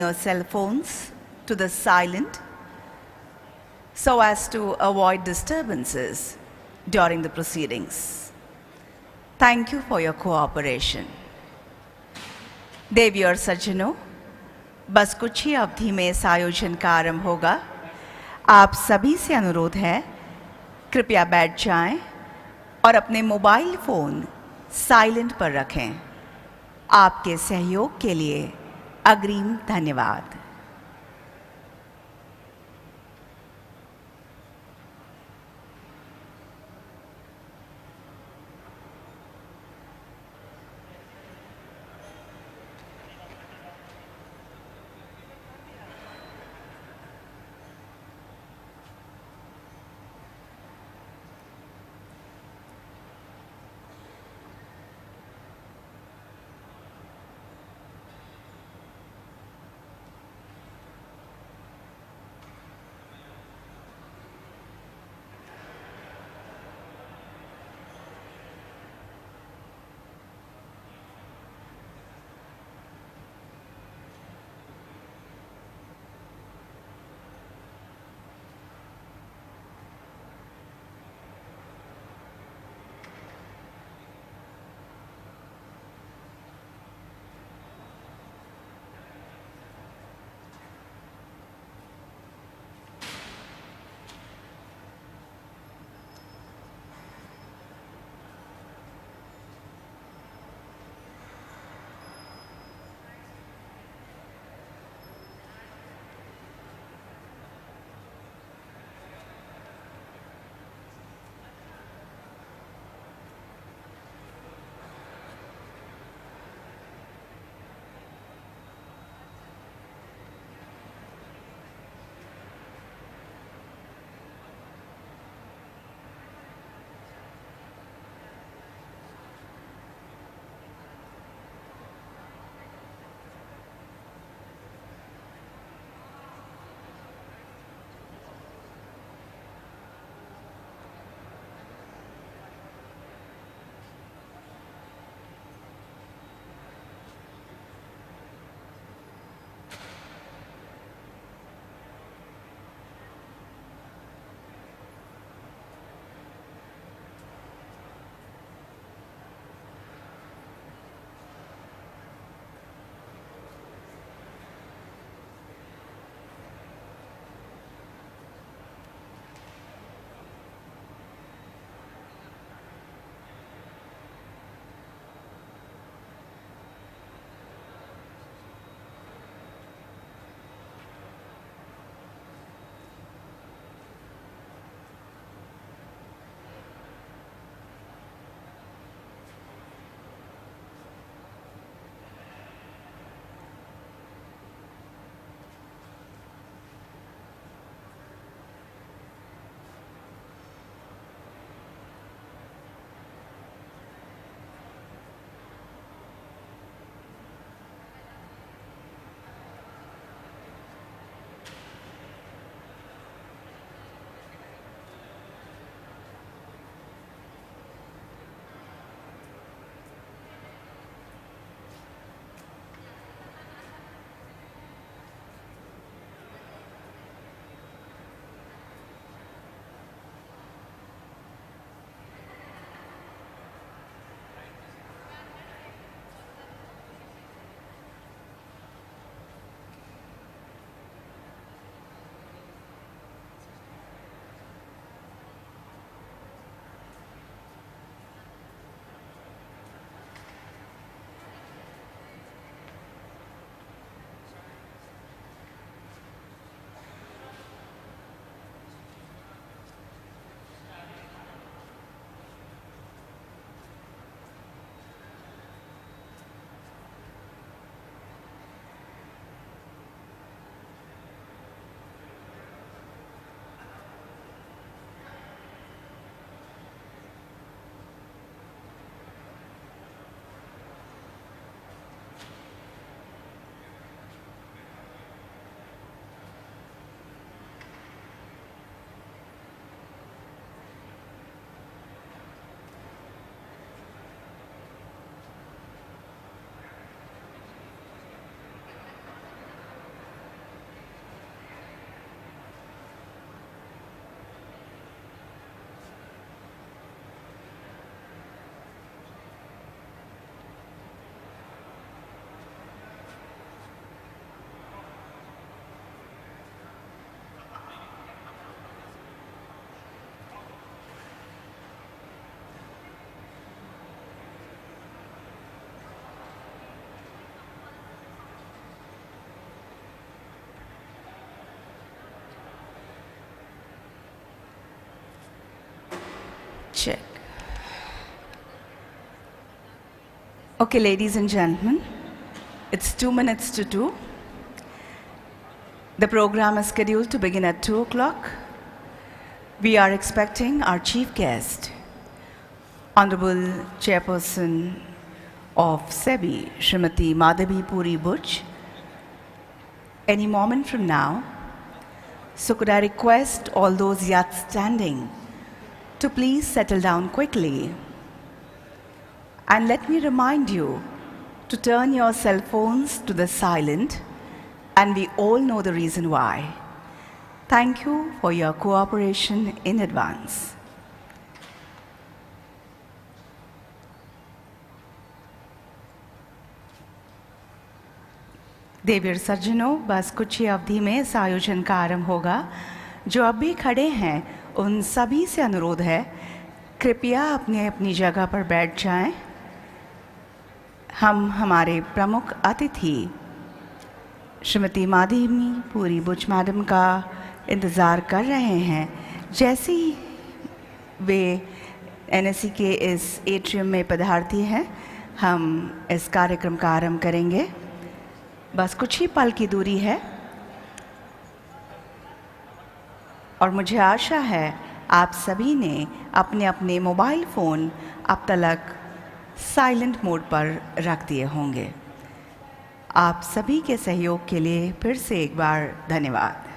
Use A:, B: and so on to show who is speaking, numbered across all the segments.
A: your cell phones to the silent so as to avoid disturbances during the proceedings. Thank you for your cooperation. देवी और सज्जनों, बस कुछ ही अवधि में इस आयोजन का आरंभ होगा। आप सभी से अनुरोध है, कृपया बैठ जाएं और अपने मोबाइल फोन साइलेंट पर रखें। आपके सहयोग के लिए अग्रिम धन्यवाद। Okay, ladies and gentlemen, it's 2 minutes to 2. The program is scheduled to begin at 2 o'clock. We are expecting our chief guest, Honorable Chairperson of SEBI, Srimati Madhavi Puri Butch, any moment from now. So could I request all those yet standing to please settle down quickly. And let me remind you to turn your cell phones to the silent, and we all know the reason why. Thank you for your cooperation in advance. देवीर सज्जनों, बस कुछ ही अवधि में इस आयोजन का आरंभ होगा। जो अब भी खड़े हैं उन सभी से अनुरोध है, कृपया अपनी अपनी जगह पर बैठ जाएं। हम हमारे प्रमुख अतिथि श्रीमती माधवी पुरी बुच मैडम का इंतज़ार कर रहे हैं। जैसे ही वे NSE के इस एट्रियम में पधारती हैं, हम इस कार्यक्रम का आरंभ करेंगे। बस कुछ ही पल की दूरी है और मुझे आशा है आप सभी ने अपने अपने मोबाइल फ़ोन अब तक साइलेंट मोड पर रख दिए होंगे। आप सभी के सहयोग के लिए फिर से एक बार धन्यवाद।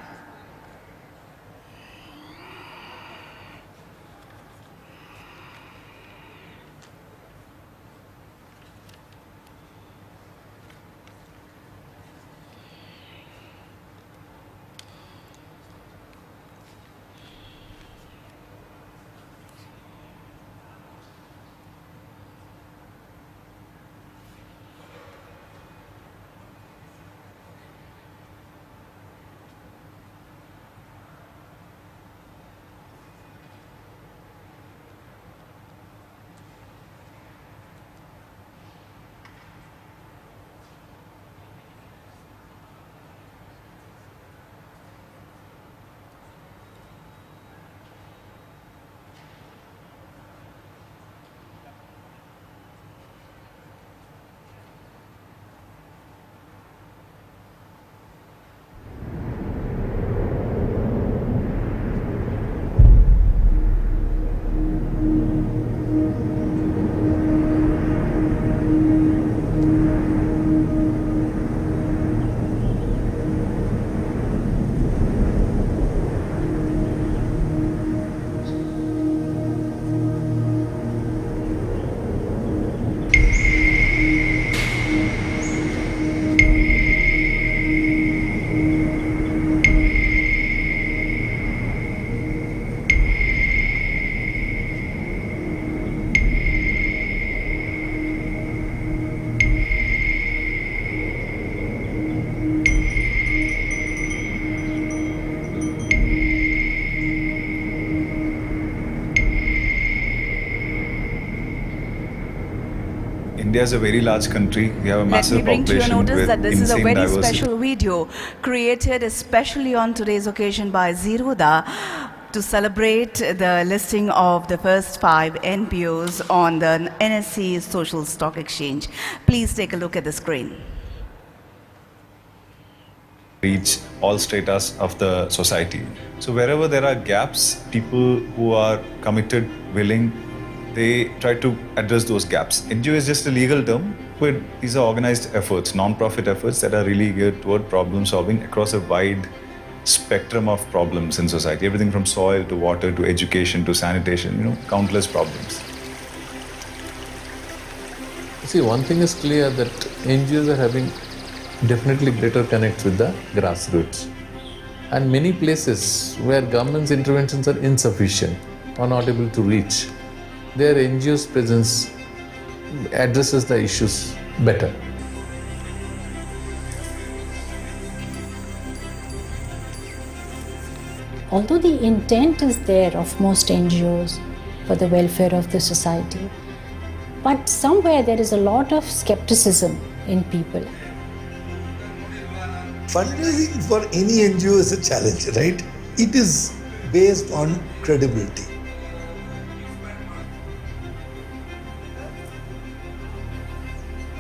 B: India is a very large country. We have a massive population.
A: Let me bring to your notice that this is a very
B: diversity.
A: special video created especially on today's occasion by Zerodha to celebrate the listing of the first 5 NPOs on the NSE Social Stock Exchange. Please take a look at the screen.
B: Reach all stratas of the society. So wherever there are gaps, people who are committed, willing, they try to address those gaps. NGO is just a legal term, but these are organized efforts, non-profit efforts that are really geared toward problem solving across a wide spectrum of problems in society. Everything from soil to water to education to sanitation, countless problems.
C: See, one thing is clear that NGOs are having definitely greater connects with the grassroots. And many places where government's interventions are insufficient or not able to reach, their NGO's presence addresses the issues better.
D: Although the intent is there of most NGOs for the welfare of the society, but somewhere there is a lot of skepticism in people.
E: Fundraising for any NGO is a challenge, right? It is based on credibility.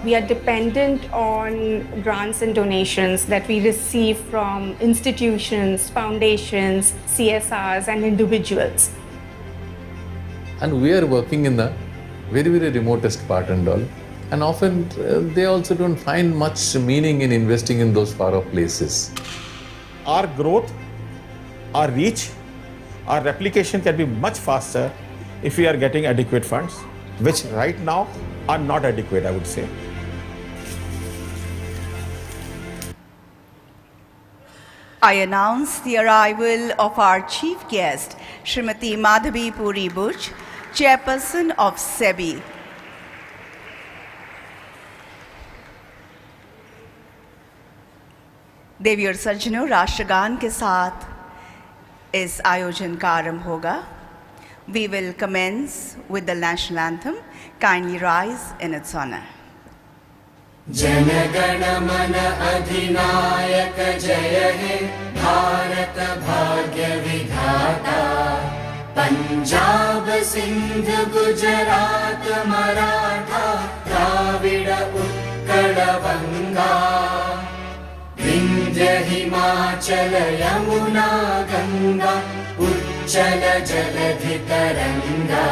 F: We are dependent on grants and donations that we receive from institutions, foundations, CSRs, and individuals.
C: And we are working in the very, very remotest part and all. And often they also don't find much meaning in investing in those far off places.
G: Our growth, our reach, our replication can be much faster if we are getting adequate funds, which right now are not adequate, I would say.
A: I announce the arrival of our chief guest, Srimati Madhavi Puri Buch, Chairperson of SEBI. देवी और सज्जनों, राष्ट्रगान के साथ इस आयोजन का आरंभ होगा. We will commence with the national anthem. Kindly rise in its honor.
H: Jana Gana मन अधिनायक जय हे भारत भाग्य विधाता. पंजाब सिंध गुजरात मराठा द्राविड़ उत्कल बंगा. विंध्य हिमाचल यमुना गंगा उच्चल जलधि तरंगा.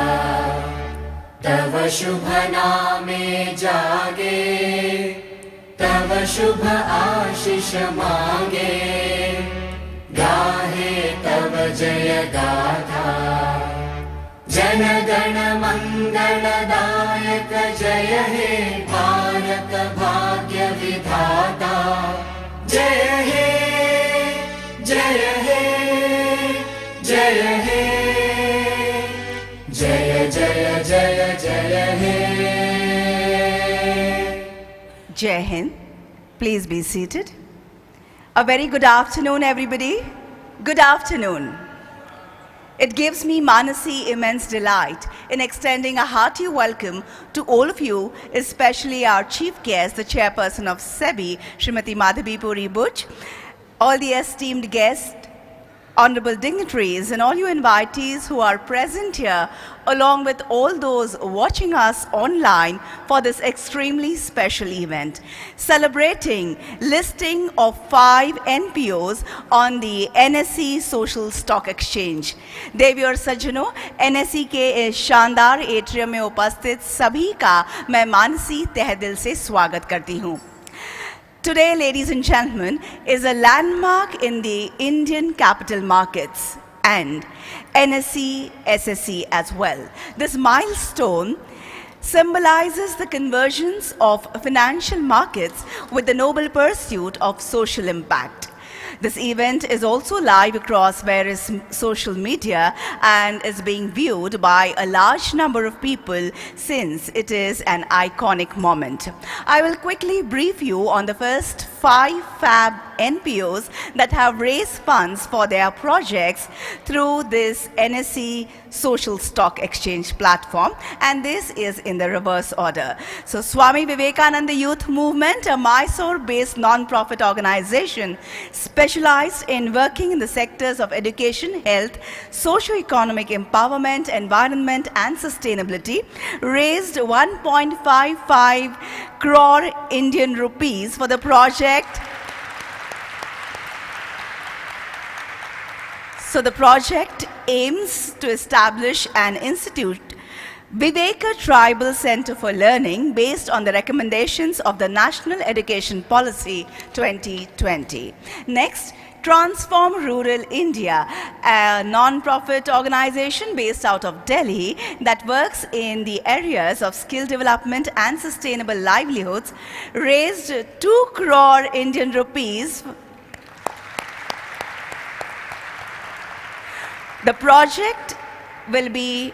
H: तव शुभ नामे जागे, तव शुभ आशीष मांगे. गाहे तव जय गाथा. जन गण मंगलदायक जय हे भारत भाग्य विधाता. जय हे जय हे जय हे जय जय जय जय हे.
A: Jai Hind. Please be seated. A very good afternoon, everybody. Good afternoon. It gives me, Manasi, immense delight in extending a hearty welcome to all of you, especially our chief guest, the chairperson of SEBI, Srimati Madhavi Puri Buch, all the esteemed guests, honorable dignitaries, and all you invitees who are present here, along with all those watching us online for this extremely special event, celebrating listing of 5 NPOs on the NSE Social Stock Exchange. देवी और सज्जनों, NSE के इस शानदार atrium में उपस्थित सभी का मैं मानसी तहे दिल से स्वागत करती हूँ. Today, ladies and gentlemen, is a landmark in the Indian capital markets and NSE, SSE as well. This milestone symbolizes the convergence of financial markets with the noble pursuit of social impact. This event is also live across various social media and is being viewed by a large number of people since it is an iconic moment. I will quickly brief you on the first 5 fab NPOs that have raised funds for their projects through this NSE Social Stock Exchange platform, and this is in the reverse order. So Swami Vivekananda Youth Movement, a Mysore-based non-profit organization specialized in working in the sectors of education, health, socio-economic empowerment, environment and sustainability, raised 1.55 crore Indian rupees for the project. So the project aims to establish an institute, Viveka Tribal Center for Learning, based on the recommendations of the National Education Policy 2020. Next, Transform Rural India, a non-profit organization based out of Delhi that works in the areas of skill development and sustainable livelihoods, raised 2 crore Indian rupees. The project will be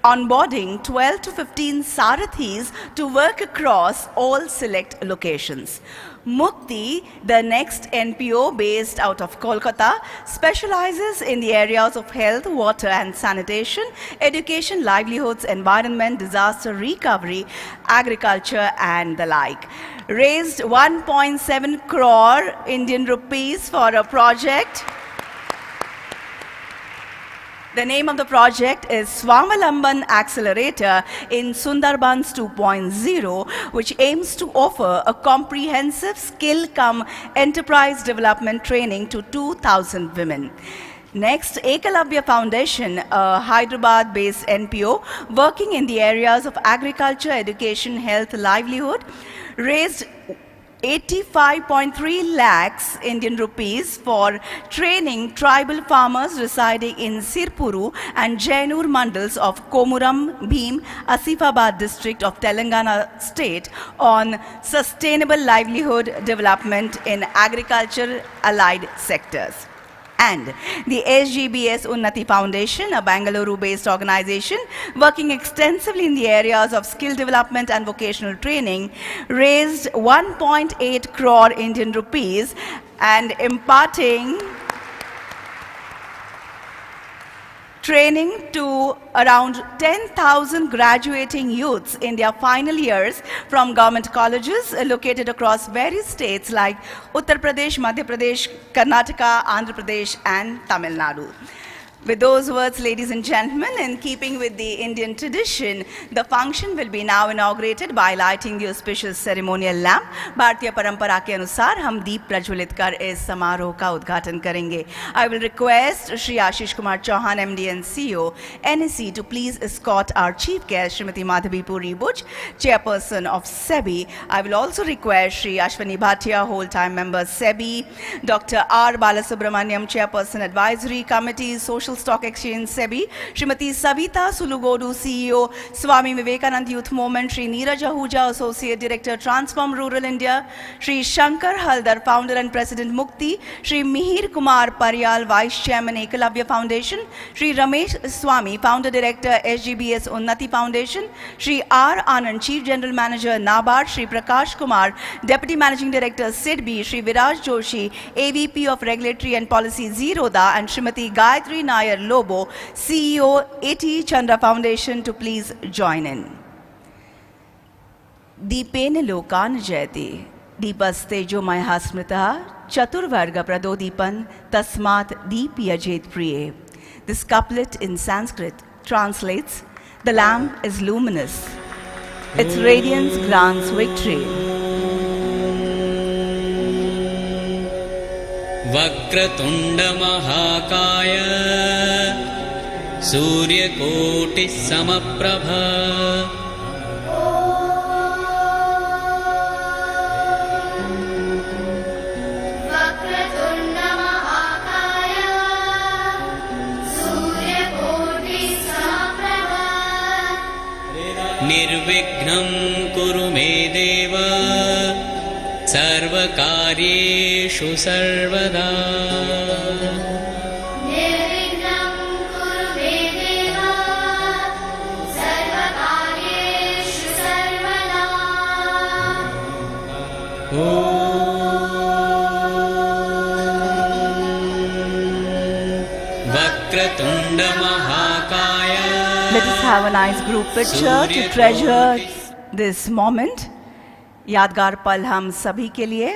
A: onboarding 12 to 15 Sarathis to work across all select locations. Mukti, the next NPO based out of Kolkata, specializes in the areas of health, water and sanitation, education, livelihoods, environment, disaster recovery, agriculture and the like. Raised 1.7 crore Indian rupees for a project. The name of the project is Swavalamban Accelerator in Sundarbans 2.0, which aims to offer a comprehensive skill-cum-enterprise development training to 2,000 women. Next, Ekalavya Foundation, a Hyderabad-based NPO working in the areas of agriculture, education, health, livelihood, raised 85.3 lakhs Indian rupees for training tribal farmers residing in Sirpuru and Jainur mandals of Komuram, Bhim, Asifabad district of Telangana state on sustainable livelihood development in agriculture allied sectors. And the SGBS Unnati Foundation, a Bangalore-based organization working extensively in the areas of skill development and vocational training, raised 1.8 crore Indian rupees and imparting training to around 10,000 graduating youths in their final years from government colleges located across various states like Uttar Pradesh, Madhya Pradesh, Karnataka, Andhra Pradesh, and Tamil Nadu. With those words, ladies and gentlemen, in keeping with the Indian tradition, the function will be now inaugurated by lighting the auspicious ceremonial lamp. भारतीय परंपरा के अनुसार हम दीप प्रज्वलित कर इस समारोह का उद्घाटन करेंगे. I will request Shri Ashish Kumar Chauhan, MD and CEO, NSE, to please escort our chief guest, Srimati Madhavi Puri Buch, Chairperson of SEBI. I will also request Shri Ashwani Bhatia, whole-time member SEBI, Dr. R. Balasubramaniam, Chairperson Advisory Committee, Social Stock Exchange SEBI, Srimati Savita Sulugodu, CEO, Swami Vivekanand Youth Movement, Shri Neeraj Ahuja, Associate Director, Transform Rural India, Shri Shankar Haldar, Founder and President Mukti, Shri Mihir Kumar Paryal, Vice Chairman Ekalavya Foundation, Shri Ramesh Swami, Founder Director SGBS Unnati Foundation, Shri R. Anand, Chief General Manager NABARD, Shri Prakash Kumar, Deputy Managing Director SEBI, Shri Viraj Joshi, AVP of Regulatory and Policy Zerodha, and Srimati Gayatri Nair Lobo, CEO, A.T. Chandra Foundation, to please join in. Deepene lokan jayati, deepastejo maya smrita, chaturvarga pradodipan, tasmat deepyajet priye. This couplet in Sanskrit translates, the lamp is luminous, its radiance grants victory.
I: वक्रतुण्ड महाकाय सूर्यकोटि समप्रभ
H: वक्रतुण्ड महाकाय सूर्यकोटि समप्रभ
I: निर्विघ्नं कुरु मे देव सर्वकार्येषु सर्वदा
H: निर्विघ्नं कुरु मे देव सर्वकार्येषु सर्वदा
I: वक्रतुण्ड महाकाय.
A: Let us have a nice group picture to treasure this moment. यादगार पल हम सभी के लिए.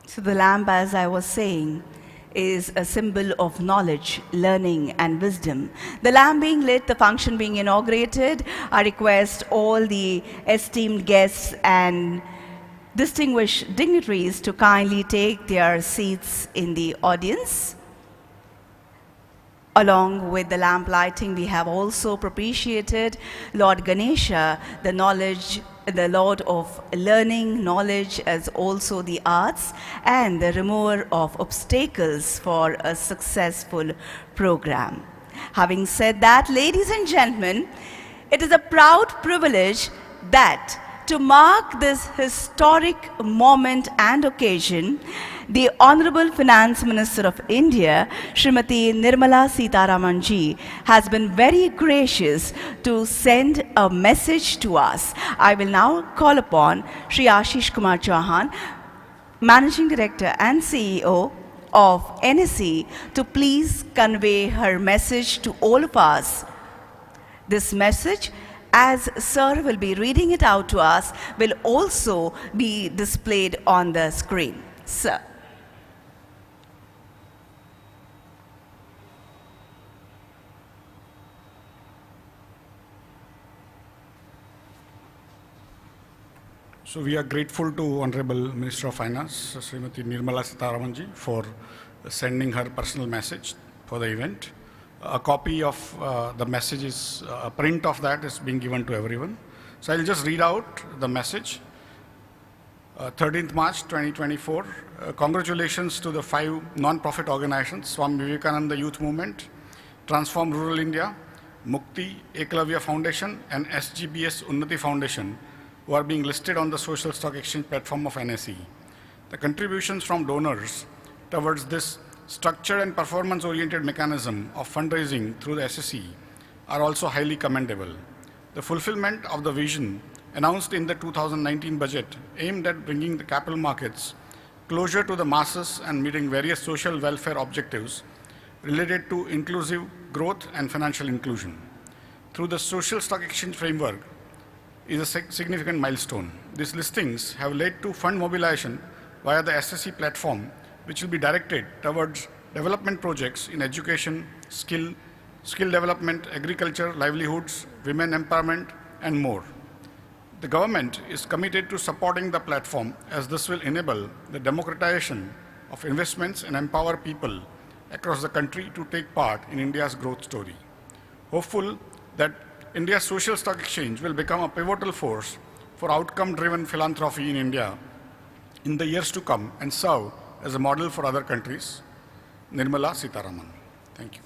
A: So the lamp, as I was saying, is a symbol of knowledge, learning, and wisdom. The lamp being lit, the function being inaugurated, I request all the esteemed guests and distinguished dignitaries to kindly take their seats in the audience. Along with the lamp lighting, we have also propitiated Lord Ganesha, the Lord of learning, knowledge, as also the arts, and the remover of obstacles for a successful program. Having said that, ladies and gentlemen, it is a proud privilege that to mark this historic moment and occasion, the Honorable Finance Minister of India, Srimati Nirmala Sitharaman ji, has been very gracious to send a message to us. I will now call upon Shri Ashish Kumar Chauhan, Managing Director and CEO of NSE, to please convey her message to all of us. This message as Sir will be reading it out to us, will also be displayed on the screen. Sir.
J: So we are grateful to Honorable Minister of Finance, Srimati Nirmala Sitharaman, for sending her personal message for the event. A copy of the message is, a print of that is being given to everyone. So I'll just read out the message. 13th March 2024, congratulations to the 5 non-profit organizations, Swami Vivekananda Youth Movement, Transform Rural India, Mukti, Eklavya Foundation, and SGBS Unnati Foundation, who are being listed on the social stock exchange platform of NSE. The contributions from donors towards this structured and performance-oriented mechanism of fundraising through the SSE are also highly commendable. The fulfillment of the vision announced in the 2019 budget aimed at bringing the capital markets closer to the masses and meeting various social welfare objectives related to inclusive growth and financial inclusion. Through the social stock exchange framework, is a significant milestone. These listings have led to fund mobilization via the SSE platform, which will be directed towards development projects in education, skill development, agriculture, livelihoods, women empowerment, and more. The government is committed to supporting the platform, as this will enable the democratization of investments and empower people across the country to take part in India's growth story. Hopeful that India's social stock exchange will become a pivotal force for outcome-driven philanthropy in India in the years to come and serve as a model for other countries. Nirmala Sitharaman. Thank you.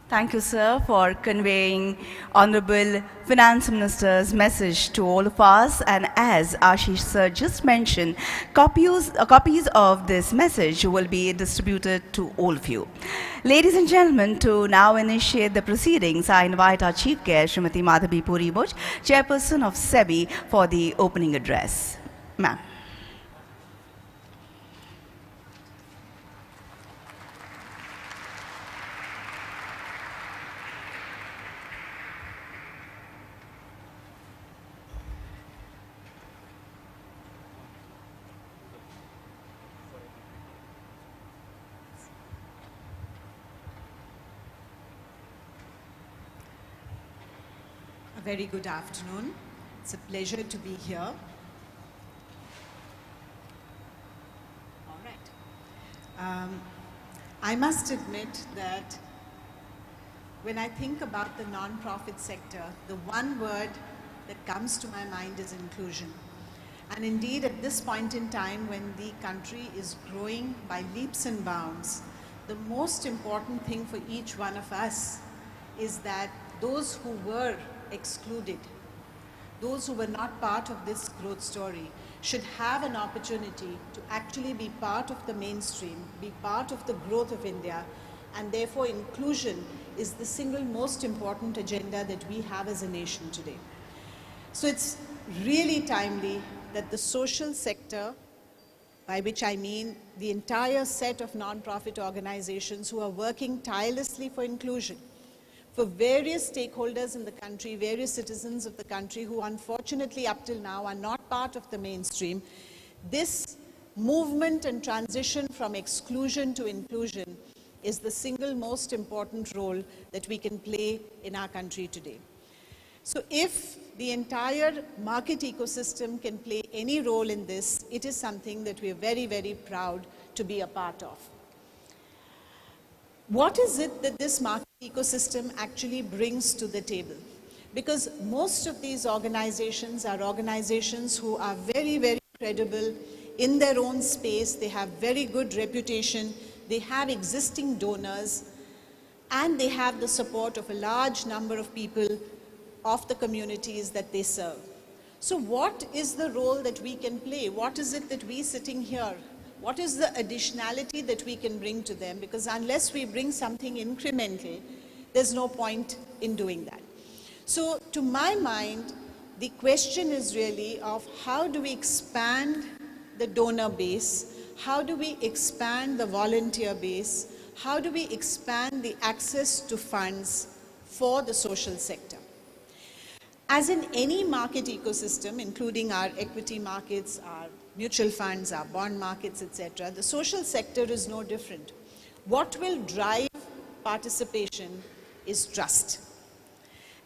A: Thank you, sir, for conveying Honorable Finance Minister's message to all of us. And as Ashish sir just mentioned, copies of this message will be distributed to all of you. Ladies and gentlemen, to now initiate the proceedings, I invite our Chief Guest, Srimati Madhabi Puri-Bhuj, Chairperson of SEBI, for the opening address. Ma'am.
K: Very good afternoon. It's a pleasure to be here. All right. I must admit that when I think about the non-profit sector, the one word that comes to my mind is inclusion. And indeed, at this point in time, when the country is growing by leaps and bounds, the most important thing for each one of us is that those who were excluded, those who were not part of this growth story, should have an opportunity to actually be part of the mainstream, be part of the growth of India, and therefore inclusion is the single most important agenda that we have as a nation today. So it's really timely that the social sector, by which I mean the entire set of non-profit organizations who are working tirelessly for inclusion, for various stakeholders in the country, various citizens of the country who unfortunately up till now are not part of the mainstream, this movement and transition from exclusion to inclusion is the single most important role that we can play in our country today. So if the entire market ecosystem can play any role in this, it is something that we are very, very proud to be a part of. What is it that this market ecosystem actually brings to the table? Because most of these organizations are organizations who are very, very credible in their own space. They have very good reputation. They have existing donors, and they have the support of a large number of people of the communities that they serve. So what is the role that we can play? What is it that we sitting here, what is the additionality that we can bring to them? Because unless we bring something incremental, there's no point in doing that. So to my mind, the question is really of how do we expand the donor base? how do we expand the volunteer base? How do we expand the access to funds for the social sector? As in any market ecosystem, including our equity markets, our mutual funds, our bond markets, etc., the social sector is no different. What will drive participation is trust.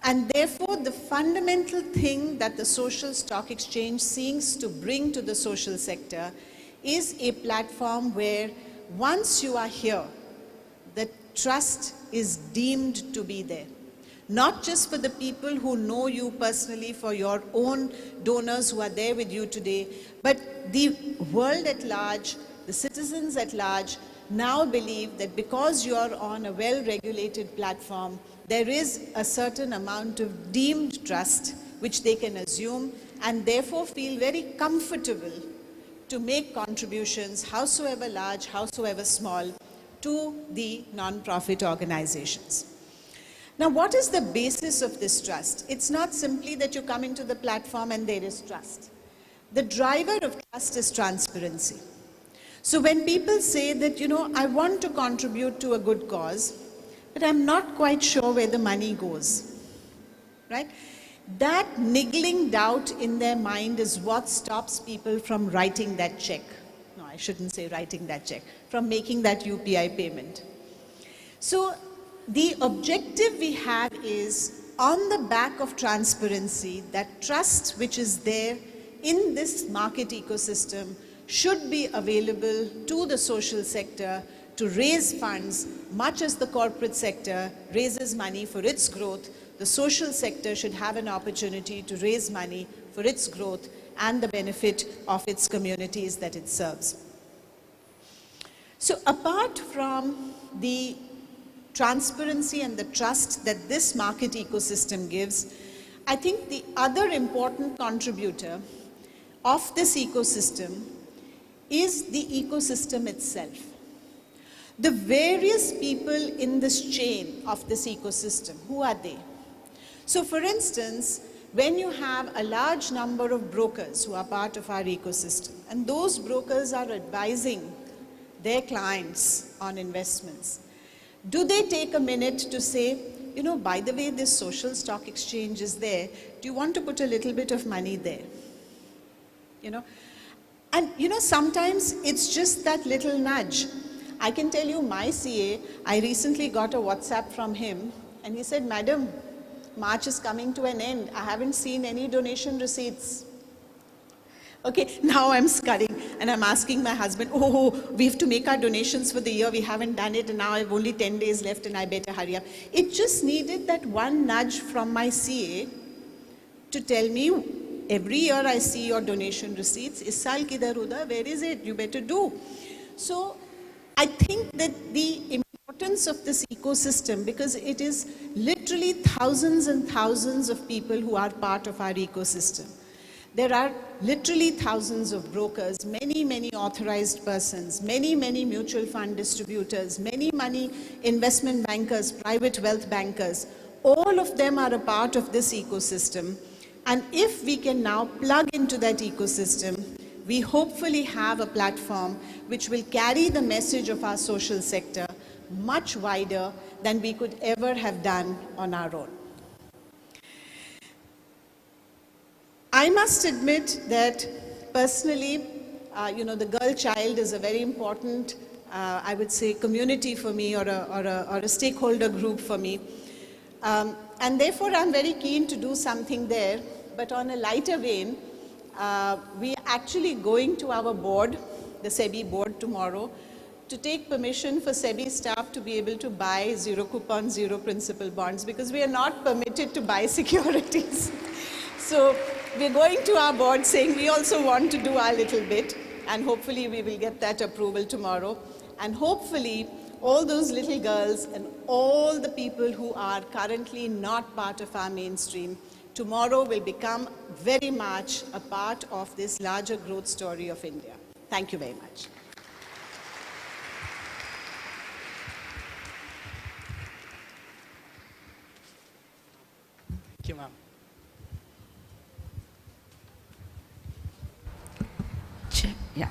K: And therefore, the fundamental thing that the social stock exchange seeks to bring to the social sector is a platform where once you are here, the trust is deemed to be there. Not just for the people who know you personally, for your own donors who are there with you today, but the world at large, the citizens at large, now believe that because you are on a well-regulated platform, there is a certain amount of deemed trust which they can assume and therefore feel very comfortable to make contributions, howsoever large, howsoever small, to the non-profit organizations. Now, what is the basis of this trust? It's not simply that you come into the platform and there is trust. The driver of trust is transparency. So when people say that, you know, I want to contribute to a good cause, but I'm not quite sure where the money goes, right? That niggling doubt in their mind is what stops people from writing that check. No, I shouldn't say writing that check, from making that UPI payment. So the objective we have is, on the back of transparency, that trust which is there in this market ecosystem should be available to the social sector to raise funds, much as the corporate sector raises money for its growth. The social sector should have an opportunity to raise money for its growth and the benefit of its communities that it serves. So apart from the transparency and the trust that this market ecosystem gives, I think the other important contributor of this ecosystem is the ecosystem itself. The various people in this chain of this ecosystem, who are they? So for instance, when you have a large number of brokers who are part of our ecosystem, and those brokers are advising their clients on investments, do they take a minute to say, you know, by the way, this social stock exchange is there, do you want to put a little bit of money there? You know, and you know, sometimes it's just that little nudge. I can tell you my CA, I recently got a WhatsApp from him and he said, Madam, March is coming to an end. I haven't seen any donation receipts. Okay, now I'm scurrying and I'm asking my husband, oh, we have to make our donations for the year. We haven't done it and now I have only 10 days left and I better hurry up. It just needed that one nudge from my CA to tell me, every year I see your donation receipts. Is saal kidhar udhar? Where is it? You better do. So I think that the importance of this ecosystem, because it is literally thousands and thousands of people who are part of our ecosystem. There are literally thousands of brokers, many authorized persons, many mutual fund distributors, many investment bankers, private wealth bankers. All of them are a part of this ecosystem. And if we can now plug into that ecosystem, we hopefully have a platform which will carry the message of our social sector much wider than we could ever have done on our own. I must admit that personally, you know, the girl child is a very important, I would say, community for me, or a stakeholder group for me. And therefore, I'm very keen to do something there. But on a lighter vein, we are actually going to our board, the SEBI board tomorrow, to take permission for SEBI staff to be able to buy zero coupon, zero principal bonds, because we are not permitted to buy securities. So we're going to our board saying we also want to do our little bit, and hopefully we will get that approval tomorrow. And hopefully all those little girls and all the people who are currently not part of our mainstream tomorrow will become very much a part of this larger growth story of India. Thank you very much.
L: Thank you, ma'am.
A: Yeah.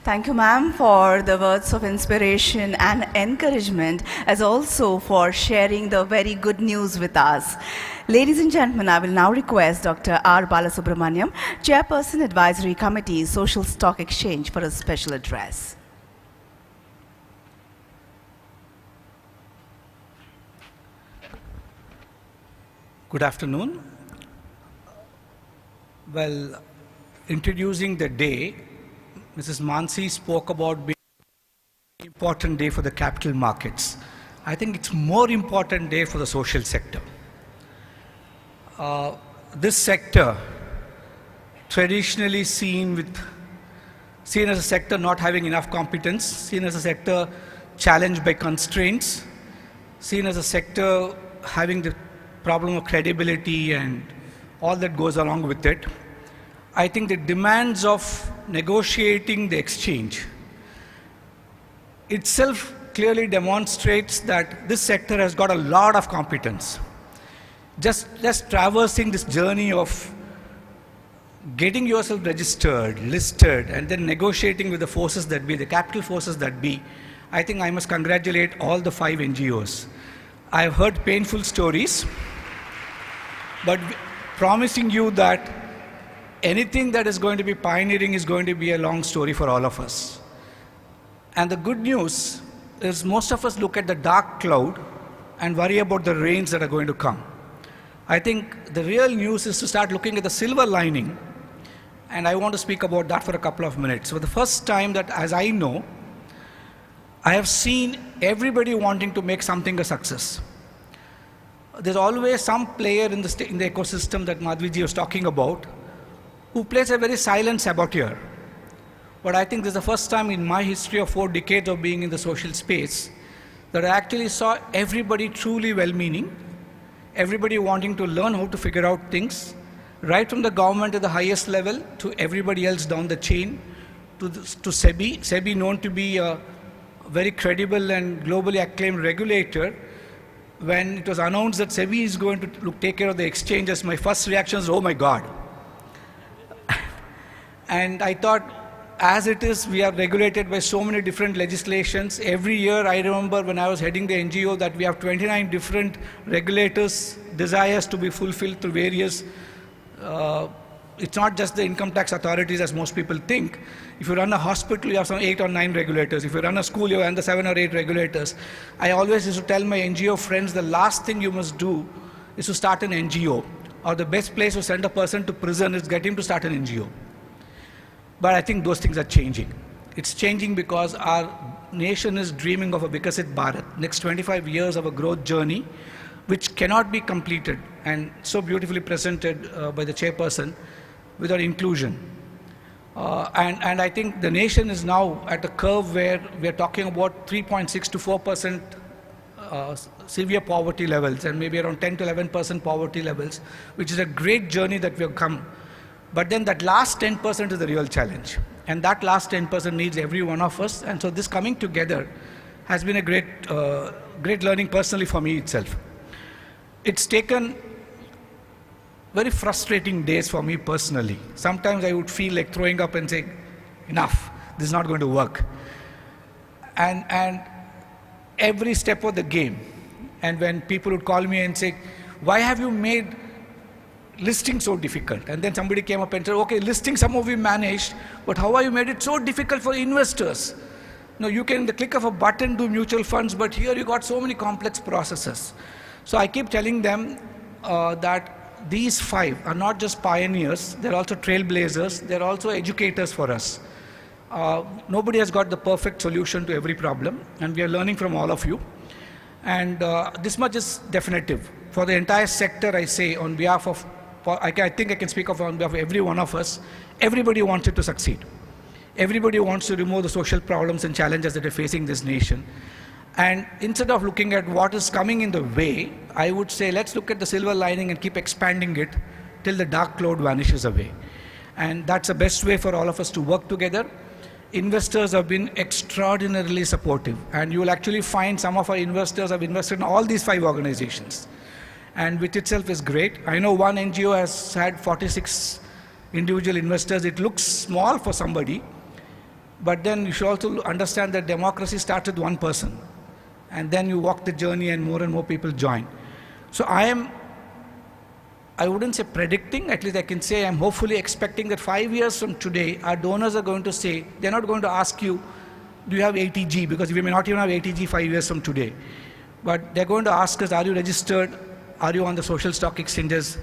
A: Thank you, ma'am, for the words of inspiration and encouragement, as also for sharing the very good news with us. Ladies and gentlemen, I will now request Dr. R. Balasubramaniam, Chairperson Advisory Committee, Social Stock Exchange, for a special address.
L: Good afternoon. Well, introducing the day, Mrs. Mansi spoke about being an important day for the capital markets. I think it's more important day for the social sector. This sector, traditionally seen as a sector not having enough competence, seen as a sector challenged by constraints, seen as a sector having the problem of credibility and all that goes along with it. I think the demands of negotiating the exchange itself clearly demonstrates that this sector has got a lot of competence. Just traversing this journey of getting yourself registered, listed, and then negotiating with the forces that be, the capital forces that be, I think I must congratulate all the 5 NGOs. I've heard painful stories, but promising you that anything that is going to be pioneering is going to be a long story for all of us. And the good news is most of us look at the dark cloud and worry about the rains that are going to come. I think the real news is to start looking at the silver lining, and I want to speak about that for a couple of minutes. For the first time that, as I know, I have seen everybody wanting to make something a success. There's always some player in the ecosystem that Madhviji was talking about who plays a very silent saboteur. But I think this is the first time in my history of 4 decades of being in the social space that I actually saw everybody truly well-meaning, everybody wanting to learn how to figure out things, right from the government at the highest level to everybody else down the chain, to SEBI. SEBI, known to be a very credible and globally acclaimed regulator. When it was announced that SEBI is going to take care of the exchanges, my first reaction was, oh my God. And I thought, as it is, we are regulated by so many different legislations. Every year, I remember when I was heading the NGO that we have 29 different regulators' desires to be fulfilled through various, it's not just the income tax authorities as most people think. If you run a hospital, you have some 8 or 9 regulators. If you run a school, you have the 7 or 8 regulators. I always used to tell my NGO friends, the last thing you must do is to start an NGO. Or the best place to send a person to prison is get him to start an NGO. But I think those things are changing. It's changing because our nation is dreaming of a Vikasit Bharat, next 25 years of a growth journey, which cannot be completed, and so beautifully presented by the chairperson, without inclusion. And I think the nation is now at a curve where we're talking about 3.6 to 4% severe poverty levels, and maybe around 10 to 11% poverty levels, which is a great journey that we have come. But then that last 10% is the real challenge. And that last 10% needs every one of us. And so this coming together has been a great learning personally for me itself. It's taken very frustrating days for me personally. Sometimes I would feel like throwing up and saying, enough, this is not going to work. And every step of the game. And when people would call me and say, why have you made listing so difficult? And then somebody came up and said, okay, listing some of we managed, but how have you made it so difficult for investors? No, you can, in the click of a button, do mutual funds, but here you got so many complex processes. So I keep telling them that these 5 are not just pioneers, they're also trailblazers, they're also educators for us. Nobody has got the perfect solution to every problem, and we are learning from all of you. And this much is definitive. For the entire sector, I say, on behalf of, I think I can speak on behalf of every one of us, everybody wants it to succeed. Everybody wants to remove the social problems and challenges that are facing this nation. And instead of looking at what is coming in the way, I would say, let's look at the silver lining and keep expanding it till the dark cloud vanishes away. And that's the best way for all of us to work together. Investors have been extraordinarily supportive, and you will actually find some of our investors have invested in all these 5 organizations, and which itself is great. I know one NGO has had 46 individual investors. It looks small for somebody, But then you should also understand that democracy starts with one person. And then you walk the journey and more people join. So I wouldn't say predicting, at least I can say I'm hopefully expecting that 5 years from today, our donors are going to say, they're not going to ask you, do you have ATG? Because we may not even have ATG 5 years from today. But they're going to ask us, are you registered? Are you on the social stock exchanges?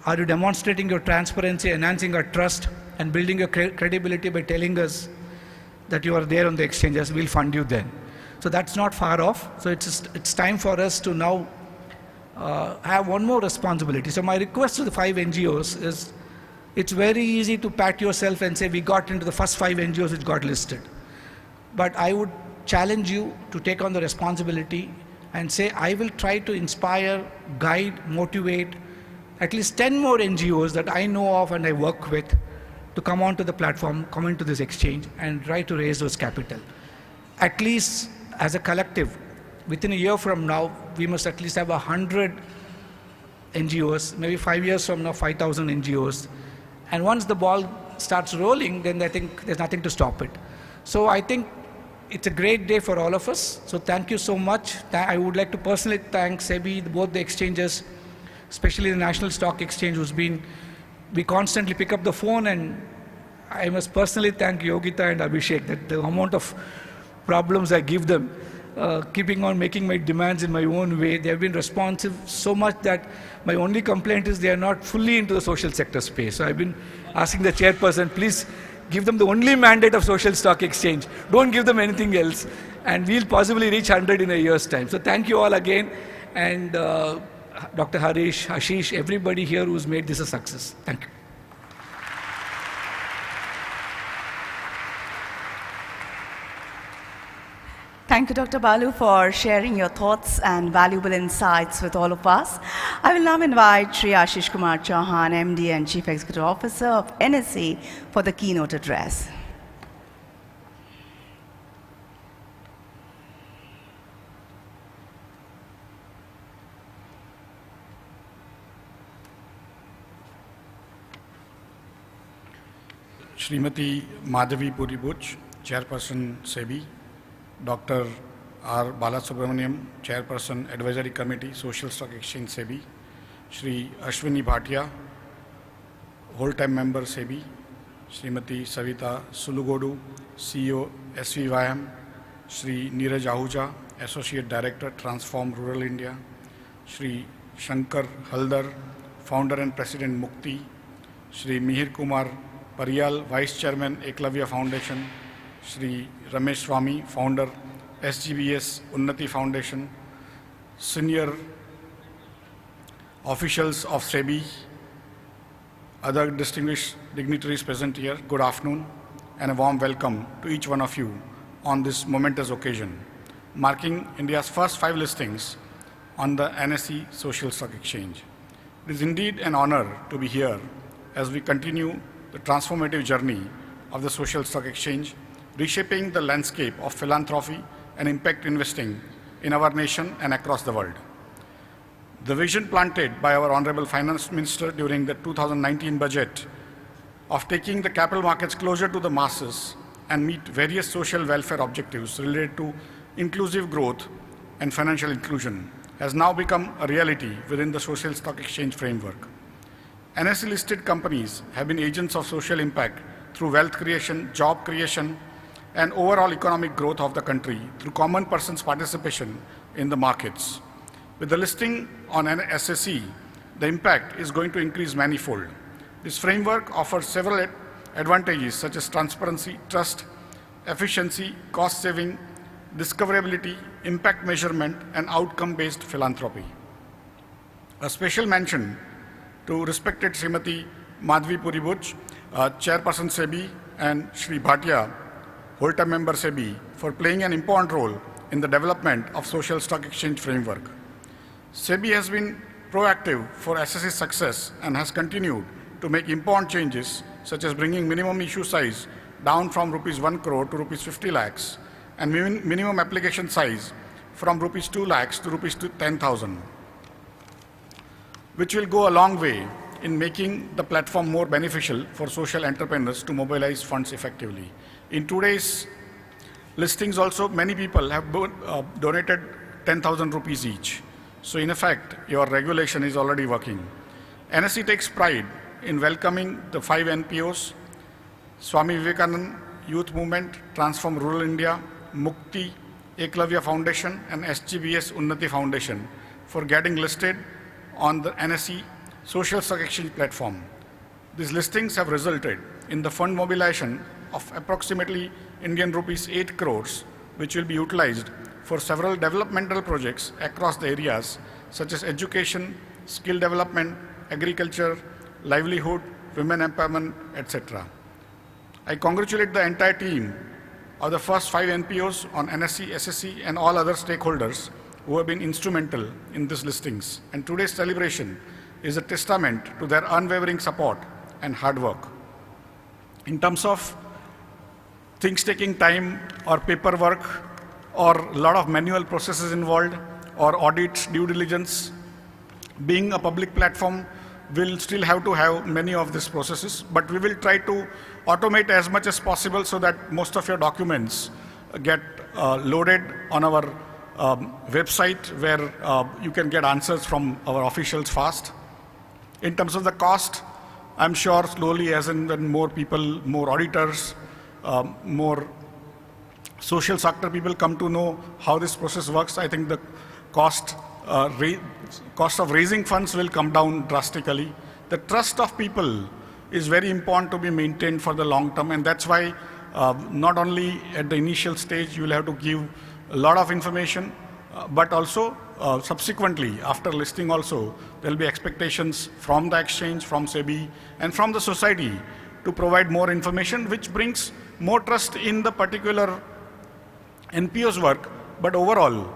L: Are you demonstrating your transparency, enhancing our trust, and building your credibility by telling us that you are there on the exchanges? We'll fund you then. So that's not far off. So it's time for us to now have one more responsibility. So my request to the 5 NGOs is, it's very easy to pat yourself and say we got into the first 5 NGOs which got listed. But I would challenge you to take on the responsibility and say, I will try to inspire, guide, motivate at least 10 more NGOs that I know of and I work with to come onto the platform, come into this exchange and try to raise those capital. At least as a collective, within a year from now, we must at least have 100 NGOs, maybe 5 years from now, 5,000 NGOs. And once the ball starts rolling, then I think there's nothing to stop it. So I think it's a great day for all of us. So thank you so much. I would like to personally thank SEBI, both the exchanges, especially the National Stock Exchange, we constantly pick up the phone, and I must personally thank Yogita and Abhishek, that the amount of problems I give them, keeping on making my demands in my own way. They have been responsive so much that my only complaint is they are not fully into the social sector space. So I've been asking the chairperson, please give them the only mandate of social stock exchange. Don't give them anything else. And we'll possibly reach 100 in a year's time. So thank you all again. And Dr. Harish, Ashish, everybody here who's made this a success. Thank you.
A: Thank you, Dr. Balu, for sharing your thoughts and valuable insights with all of us. I will now invite Shri Ashish Kumar Chauhan, MD and Chief Executive Officer of NSE, for the keynote address.
J: Srimati Madhavi Puribuch, Chairperson SEBI, Dr. R. Balasubramaniam, Chairperson Advisory Committee, Social Stock Exchange SEBI, Shri Ashwini Bhatia, Whole-Time Member SEBI, Srimati Savita Sulugodu, CEO SVYM, Shri Neeraj Ahuja, Associate Director, Transform Rural India, Shri Shankar Haldar, Founder and President Mukti, Shri Mihir Kumar Pariyal, Vice Chairman Eklavya Foundation, Shri Ramesh Swami, Founder SGBS Unnati Foundation, Senior officials of SEBI, other distinguished dignitaries present here, good afternoon and a warm welcome to each one of you on this momentous occasion, marking India's first 5 listings on the NSE Social Stock Exchange. It is indeed an honor to be here as we continue the transformative journey of the Social Stock Exchange, reshaping the landscape of philanthropy and impact investing in our nation and across the world. The vision planted by our Honorable Finance Minister during the 2019 budget of taking the capital markets closer to the masses and meet various social welfare objectives related to inclusive growth and financial inclusion has now become a reality within the Social Stock Exchange framework. NSE-listed companies have been agents of social impact through wealth creation, job creation, and overall economic growth of the country through common persons' participation in the markets. With the listing on an SSE, the impact is going to increase manifold. This framework offers several advantages such as transparency, trust, efficiency, cost saving, discoverability, impact measurement, and outcome-based philanthropy. A special mention to respected Srimati Madhavi Puribuch, Chairperson SEBI, and Shri Bhatia, Whole-Time Member SEBI, for playing an important role in the development of Social Stock Exchange framework. SEBI has been proactive for SSE's success and has continued to make important changes such as bringing minimum issue size down from rupees 1 crore to rupees 50 lakhs and minimum application size from rupees 2 lakhs to rupees 10,000. which will go a long way in making the platform more beneficial for social entrepreneurs to mobilize funds effectively. In today's listings also, many people have donated 10,000 rupees each. So in effect, your regulation is already working. NSE takes pride in welcoming the 5 NPOs, Swami Vivekananda Youth Movement, Transform Rural India, Mukti, Eklavya Foundation, and SGBS Unnati Foundation for getting listed on the NSE Social Stock Exchange platform. These listings have resulted in the fund mobilization of approximately Indian rupees 8 crores, which will be utilized for several developmental projects across the areas such as education, skill development, agriculture, livelihood, women empowerment, etc. I congratulate the entire team of the first 5 NPOs on NSE, SSE, and all other stakeholders who have been instrumental in these listings. And today's celebration is a testament to their unwavering support and hard work. In terms of things taking time or paperwork or a lot of manual processes involved or audits, due diligence, being a public platform will still have to have many of these processes, but we will try to automate as much as possible so that most of your documents get loaded on our website where you can get answers from our officials fast. In terms of the cost, I'm sure slowly as and when more people, more auditors, more social sector people come to know how this process works, I think the cost of raising funds will come down drastically. The trust of people is very important to be maintained for the long term, and that's why not only at the initial stage you will have to give a lot of information, but also subsequently after listing also there will be expectations from the exchange, from SEBI, and from the society to provide more information, which brings more trust in the particular NPO's work, but overall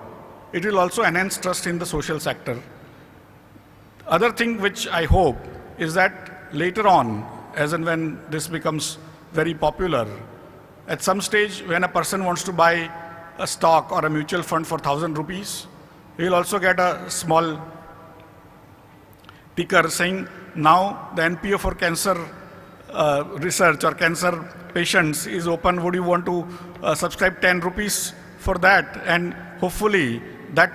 J: it will also enhance trust in the social sector. Other thing which I hope is that later on, as and when this becomes very popular, at some stage when a person wants to buy a stock or a mutual fund for 1,000 rupees, he will also get a small ticker saying, now the NPO for cancer research or cancer patients is open, would you want to subscribe 10 rupees for that? And hopefully that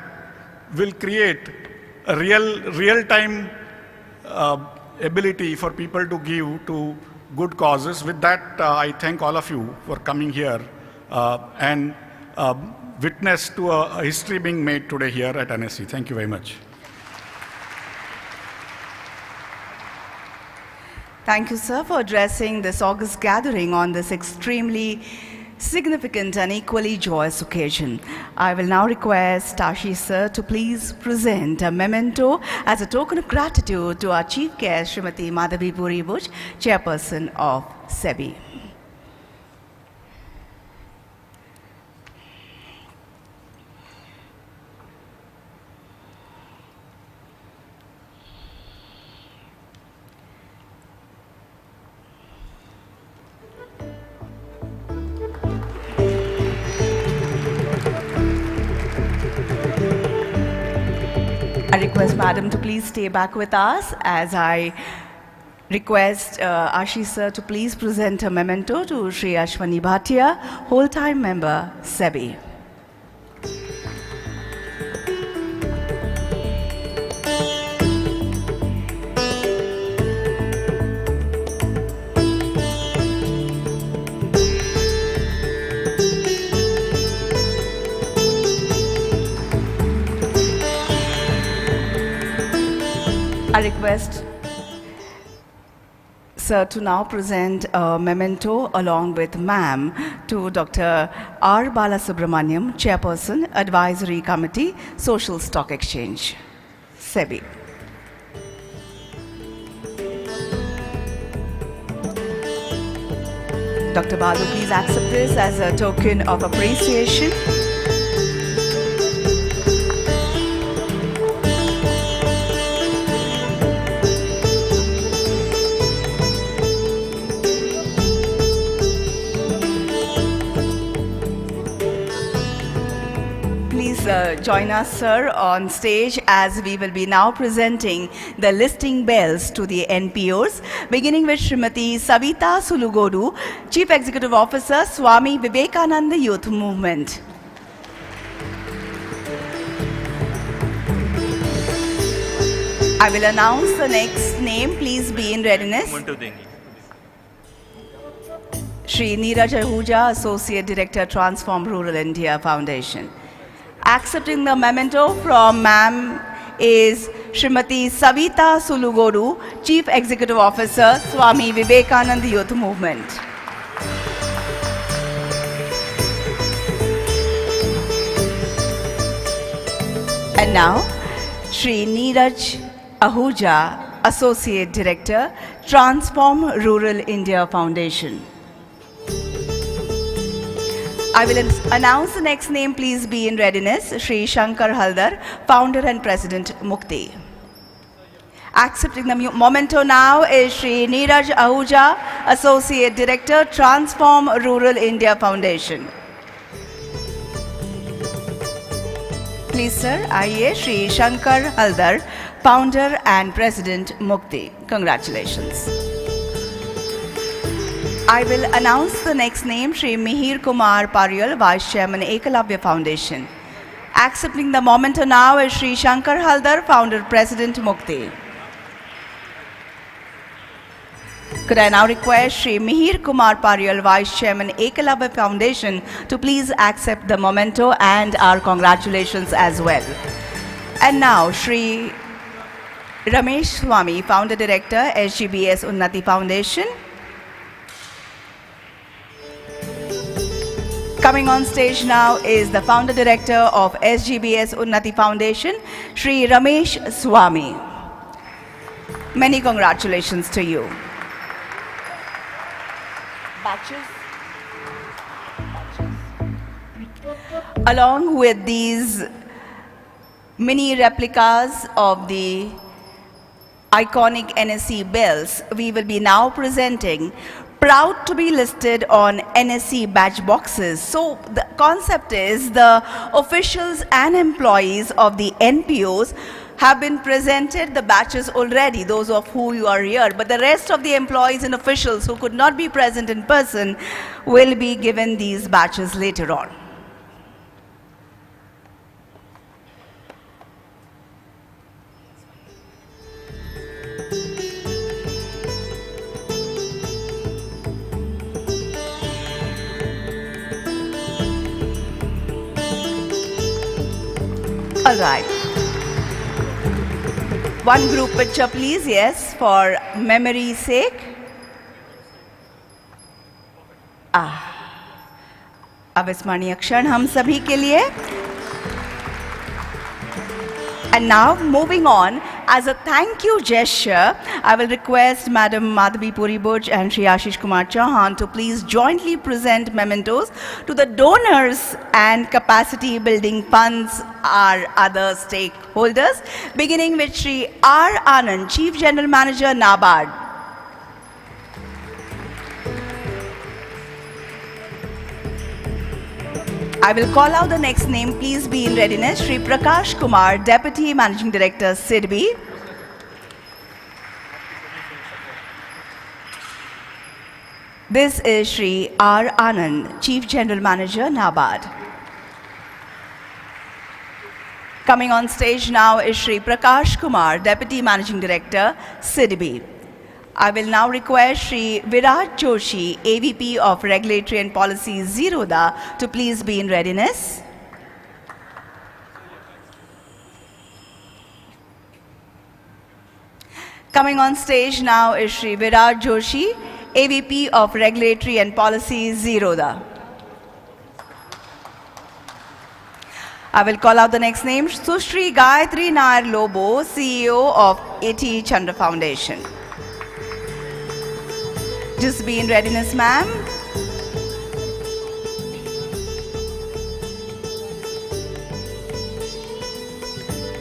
J: will create a real-time ability for people to give to good causes. With that, I thank all of you for coming here and witness to a history being made today here at NSE. Thank you very much.
A: Thank you, sir, for addressing this august gathering on this extremely significant and equally joyous occasion. I will now request Ashish sir to please present a memento as a token of gratitude to our chief guest, Srimati Madhavi Puri Bush, chairperson of SEBI. I request Madam to please stay back with us as I request Ashish sir to please present a memento to Shri Ashwani Bhatia, whole-time member, SEBI. I request sir to now present a memento along with ma'am to Dr. R. Balasubramaniam, Chairperson, Advisory Committee, Social Stock Exchange, SEBI. Dr. Balu, please accept this as a token of appreciation. Please Please join us, sir, on stage as we will be now presenting the listing bells to the NPOs, beginning with Srimati Savita Sulugodu, Chief Executive Officer, Swami Vivekananda Youth Movement. I will announce the next name. Please be in readiness. Shri Neeraj Ahuja, Associate Director, Transform Rural India Foundation. Accepting the memento from ma'am is Srimati Savita Sulugodu, Chief Executive Officer, Swami Vivekananda Youth Movement. And now, Shri Neeraj Ahuja, Associate Director, Transform Rural India Foundation. I will announce the next name. Please be in readiness. Shri Shankar Haldar, Founder and President, Mukti. Accepting the memento now is Shri Neeraj Ahuja, Associate Director, Transform Rural India Foundation. Please, sir, आइए Shri Shankar Haldar, Founder and President, Mukti. Congratulations. I will announce the next name, Shri Mihir Kumar Pariyal, Vice Chairman, Ekalavya Foundation. Accepting the memento now is Shri Shankar Haldar, Founder, President, Mukti. Could I now request Shri Mihir Kumar Pariyal, Vice Chairman, Ekalavya Foundation, to please accept the memento and our congratulations as well. And now, Shri Ramesh Swami, Founder Director, SGBS Unnati Foundation. Coming on stage now is the Founder Director of SGBS Unnati Foundation, Shri Ramesh Swami. Many congratulations to you. Batches. Along with these mini replicas of the iconic NSE bells, we will be now presenting proud to be listed on NSE badge boxes. So the concept is the officials and employees of the NPOs have been presented the badges already, those of who you are here, but the rest of the employees and officials who could not be present in person will be given these badges later on. All right. One group picture, please. Yes, for memory's sake. अविस्मरणीय क्षण हम सभी के लिए. And now, moving on, as a thank you gesture, I will request Madam Madhavi Puri Buj and Shri Ashish Kumar Chauhan to please jointly present mementos to the donors and capacity building funds, our other stakeholders, beginning with Shri R. Anand, Chief General Manager, NABARD. I will call out the next name. Please be in readiness. Shri Prakash Kumar, Deputy Managing Director, SEBI. This is Shri R. Anand, Chief General Manager, NABARD. Coming on stage now is Shri Prakash Kumar, Deputy Managing Director, SEBI. I will now request Shri Virat Joshi, AVP of Regulatory and Policy, Zerodha, to please be in readiness. Coming on stage now is Shri Virat Joshi, AVP of Regulatory and Policy, Zerodha. I will call out the next name, Sushri Gayatri Nair Lobo, CEO of AT Chandra Foundation. Just be in readiness, ma'am.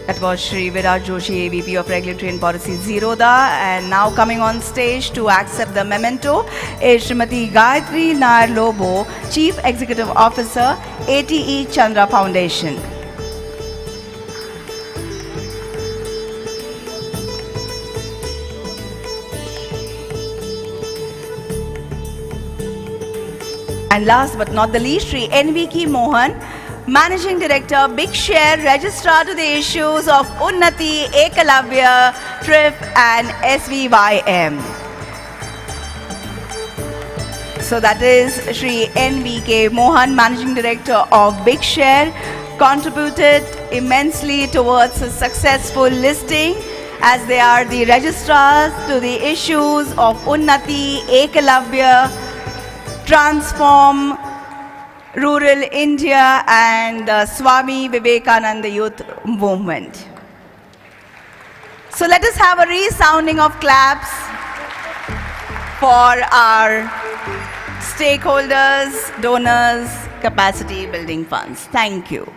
A: That was Shri Virat Joshi, AVP of Regulatory and Policy, Zerodha. And now coming on stage to accept the memento is Srimati Gayatri Nair Lobo, Chief Executive Officer, ATE Chandra Foundation. And last but not the least, Shri NVK Mohan, Managing Director, Big Share, Registrar to the issues of Unnati, Ekalavya, TRIF and SVYM. So that is Shri NVK Mohan, Managing Director of Big Share, contributed immensely towards a successful listing as they are the registrars to the issues of Unnati, Ekalavya, Transform, Rural India and Swami Vivekananda Youth Movement. So let us have a resounding of claps for our stakeholders, donors, capacity building funds. Thank you.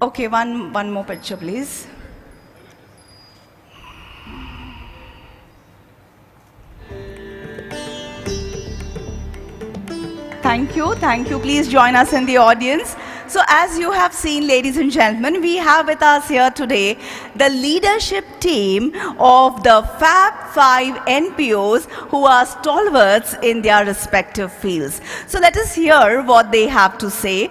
A: Okay, one more picture, please. Thank you, thank you. Please join us in the audience. So as you have seen, ladies and gentlemen, we have with us here today the leadership team of the Fab 5 NPOs who are stalwarts in their respective fields. So let us hear what they have to say.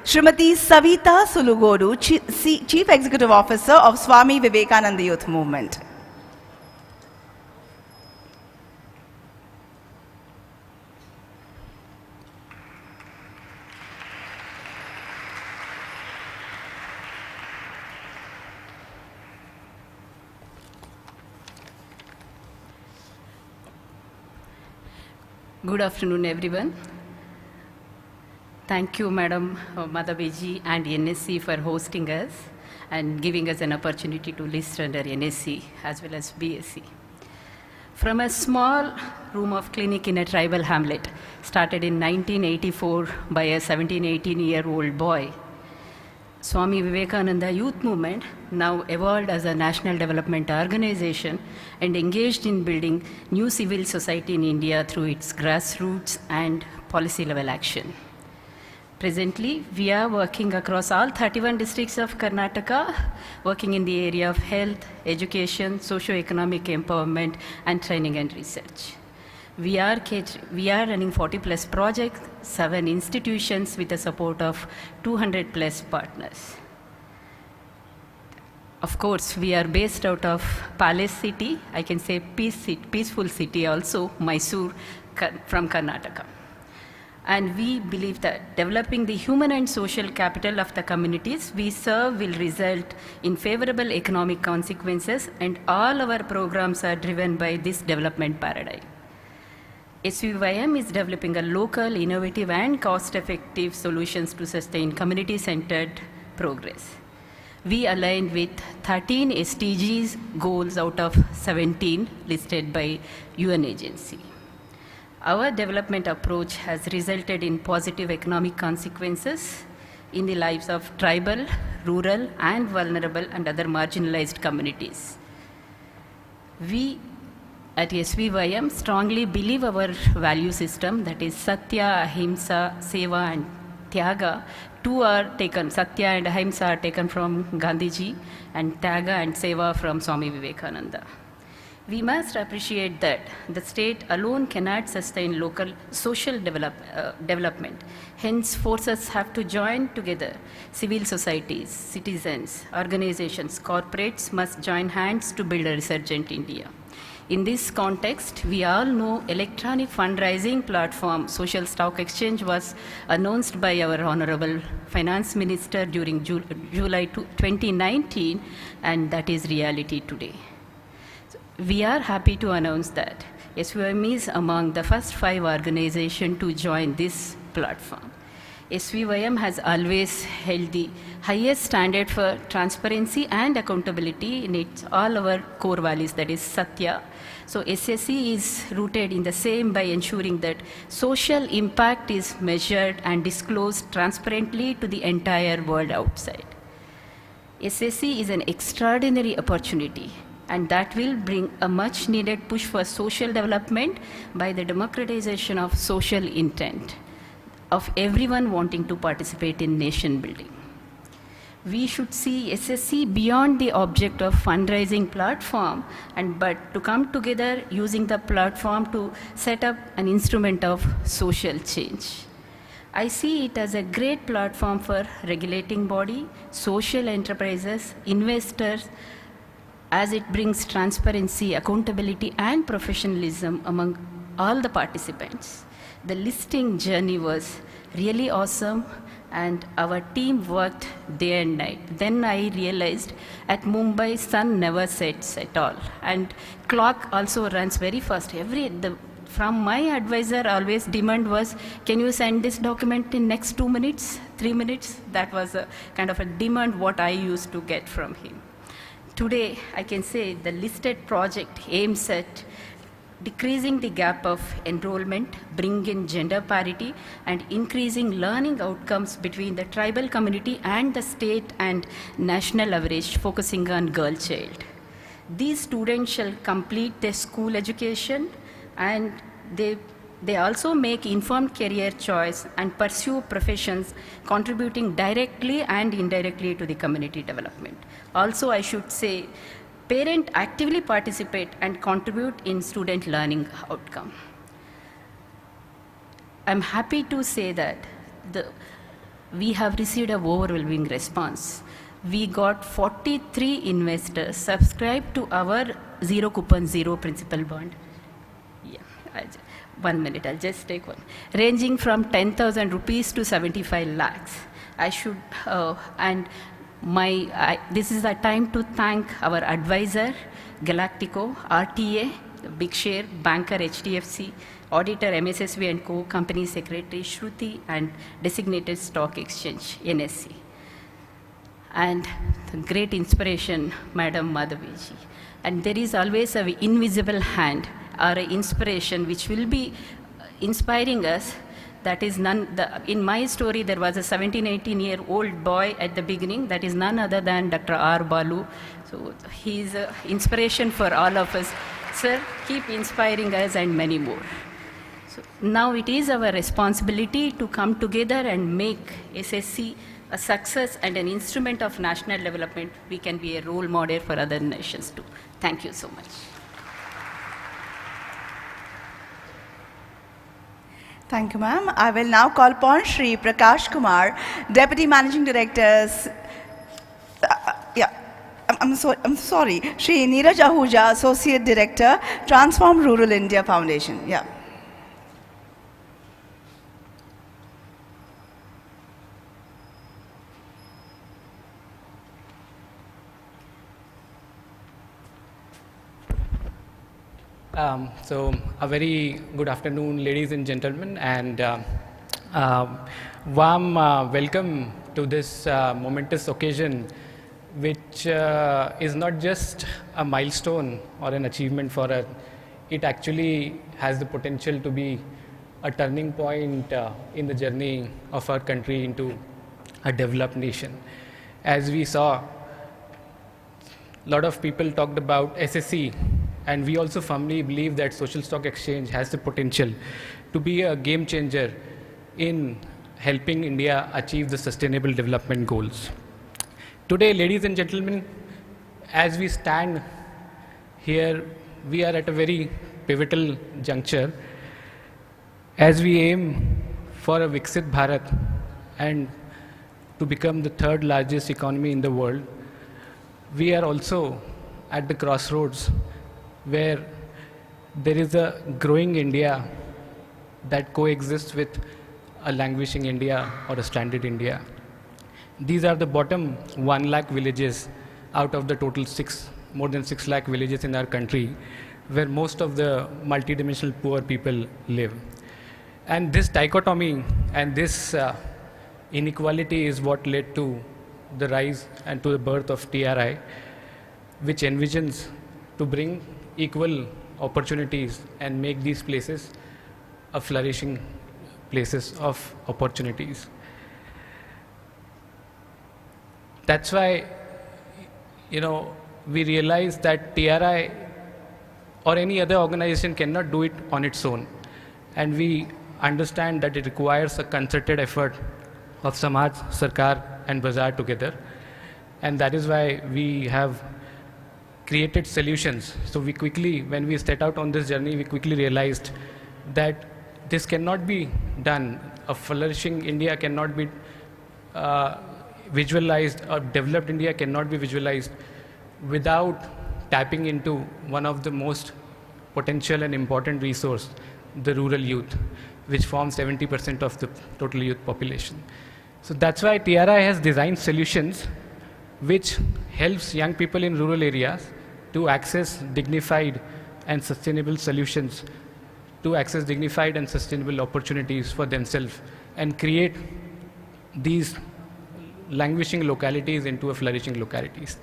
A: Srimati Savita Sulugodu, Chief Executive Officer of Swami Vivekananda Youth Movement.
M: Good afternoon, everyone. Thank you, Madam Madhaveji and NSE for hosting us and giving us an opportunity to list under NSE as well as BSc. From a small room of clinic in a tribal hamlet, started in 1984 by a 17-18-year-old boy, Swami Vivekananda Youth Movement now evolved as a national development organization and engaged in building new civil society in India through its grassroots and policy level action. Presently, we are working across all 31 districts of Karnataka, working in the area of health, education, socio-economic empowerment, and training and research. We are running 40+ projects, 7 institutions with the support of 200+ partners. Of course, we are based out of Palace City, I can say peaceful city also, Mysore from Karnataka. And we believe that developing the human and social capital of the communities we serve will result in favorable economic consequences, and all our programs are driven by this development paradigm. SVYM is developing a local, innovative, and cost-effective solutions to sustain community-centered progress. We aligned with 13 SDGs goals out of 17 listed by UN agency. Our development approach has resulted in positive economic consequences in the lives of tribal, rural, and vulnerable and other marginalized communities. We at SVYM strongly believe our value system, that is Satya, Ahimsa, Seva, and Tyaga. Two are taken, Satya and Ahimsa are taken from Gandhiji, and Tyaga and Seva from Swami Vivekananda. We must appreciate that the state alone cannot sustain local social development. Hence, forces have to join together. Civil societies, citizens, organizations, corporates must join hands to build a resurgent India. In this context, we all know electronic fundraising platform, Social Stock Exchange, was announced by our Honorable Finance Minister during July 2019, and that is reality today. We are happy to announce that SVYM is among the first 5 organizations to join this platform. SVYM has always held the highest standard for transparency and accountability in all our core values, that is Satya. So SSE is rooted in the same by ensuring that social impact is measured and disclosed transparently to the entire world outside. SSE is an extraordinary opportunity, and that will bring a much needed push for social development by the democratization of social intent of everyone wanting to participate in nation building. We should see SSC beyond the object of fundraising platform, but to come together using the platform to set up an instrument of social change. I see it as a great platform for regulating body, social enterprises, investors, as it brings transparency, accountability, and professionalism among all the participants. The listing journey was really awesome, and our team worked day and night. Then I realized at Mumbai, sun never sets at all, and clock also runs very fast. From my advisor, always demand was, can you send this document in next 2 minutes, 3 minutes? That was a kind of a demand what I used to get from him. Today, I can say the listed project aims at decreasing the gap of enrollment, bring in gender parity, and increasing learning outcomes between the tribal community and the state and national average, focusing on girl child. These students shall complete their school education, and they also make informed career choice and pursue professions contributing directly and indirectly to the community development. Also, I should say, parents actively participate and contribute in student learning outcome. I'm happy to say that we have received an overwhelming response. We got 43 investors subscribed to our zero coupon, zero principal bond. 1 minute, I'll just take one. Ranging from 10,000 rupees to 75 lakhs. This is the time to thank our advisor, Galactico, RTA, Big Share, Banker, HDFC, Auditor, MSSV and Co, Company Secretary, Shruti, and Designated Stock Exchange, NSE. And the great inspiration, Madam Madhaviji. And there is always an invisible hand or an inspiration which will be inspiring us. That is in my story, there was a 17, 18-year-old boy at the beginning. That is none other than Dr. R. Balu. So he is an inspiration for all of us. Sir, keep inspiring us and many more. So now it is our responsibility to come together and make SSC a success and an instrument of national development. We can be a role model for other nations too. Thank you so much.
A: Thank you, ma'am. I will now call upon Shri Prakash Kumar, Deputy Managing Director. I'm sorry. Shri Neeraj Ahuja, Associate Director, Transform Rural India Foundation. Yeah.
N: So a very good afternoon, ladies and gentlemen, and warm welcome to this momentous occasion, which is not just a milestone or an achievement for us. It actually has the potential to be a turning point in the journey of our country into a developed nation. As we saw, a lot of people talked about SSC, and we also firmly believe that social stock exchange has the potential to be a game changer in helping India achieve the sustainable development goals. Today, ladies and gentlemen, as we stand here, we are at a very pivotal juncture as we aim for a Viksit Bharat and to become the third largest economy in the world. We are also at the crossroads where there is a growing India that coexists with a languishing India or a stranded India. These are the bottom 1 lakh villages out of the total more than 6 lakh villages in our country, where most of the multidimensional poor people live. And this dichotomy and this inequality is what led to the rise and to the birth of TRI, which envisions to bring equal opportunities and make these places a flourishing places of opportunities. That's why, we realize that TRI or any other organization cannot do it on its own. And we understand that it requires a concerted effort of Samaj, Sarkar and Bazaar together. And that is why we have created solutions. So we quickly, when we set out on this journey, we quickly realized that this cannot be done. A flourishing India cannot be visualized, or developed India cannot be visualized without tapping into one of the most potential and important resource, the rural youth, which forms 70% of the total youth population. So that's why TRI has designed solutions which helps young people in rural areas to access dignified and sustainable solutions, to access dignified and sustainable opportunities for themselves, and create these languishing localities into a flourishing localities.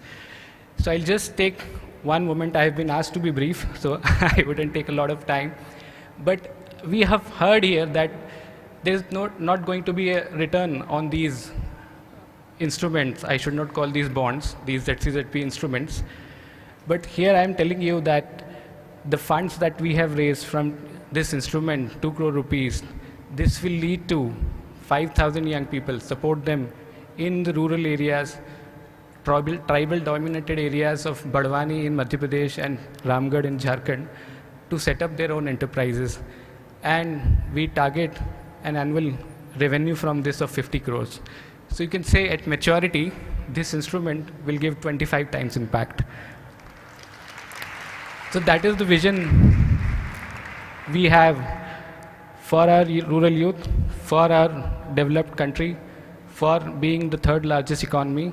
N: So I'll just take one moment. I have been asked to be brief, so I wouldn't take a lot of time. But we have heard here that there's not going to be a return on these instruments. I should not call these bonds, these ZCZP instruments. But here I am telling you that the funds that we have raised from this instrument, 2 crore rupees, this will lead to 5,000 young people, support them in the rural areas, tribal dominated areas of Badwani in Madhya Pradesh and Ramgarh in Jharkhand, to set up their own enterprises. And we target an annual revenue from this of 50 crores. So you can say at maturity, this instrument will give 25 times impact. So that is the vision we have for our rural youth, for our developed country, for being the third largest economy,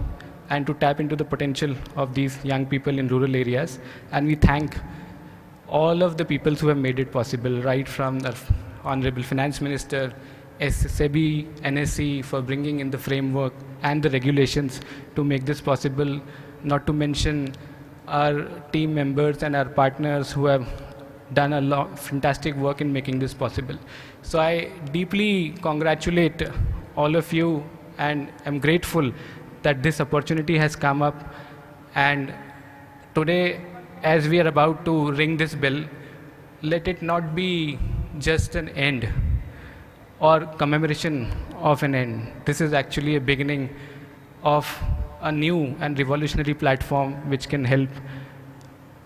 N: and to tap into the potential of these young people in rural areas. And we thank all of the people who have made it possible, right from the Honorable Finance Minister, SEBI, NSE for bringing in the framework and the regulations to make this possible, not to mention our team members and our partners who have done a fantastic work in making this possible. So I deeply congratulate all of you and am grateful that this opportunity has come up. And today, as we are about to ring this bell, let it not be just an end or commemoration of an end. This is actually a beginning of a new and revolutionary platform which can help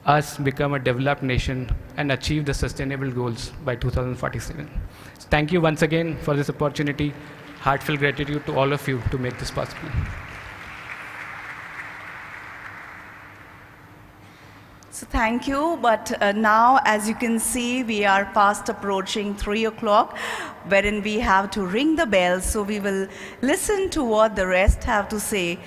N: us become a developed nation and achieve the sustainable goals by 2047. So thank you once again for this opportunity. Heartfelt gratitude to all of you to make this possible.
A: So thank you, but now as you can see, we are fast approaching 3 o'clock, wherein we have to ring the bell, so we will listen to what the rest have to say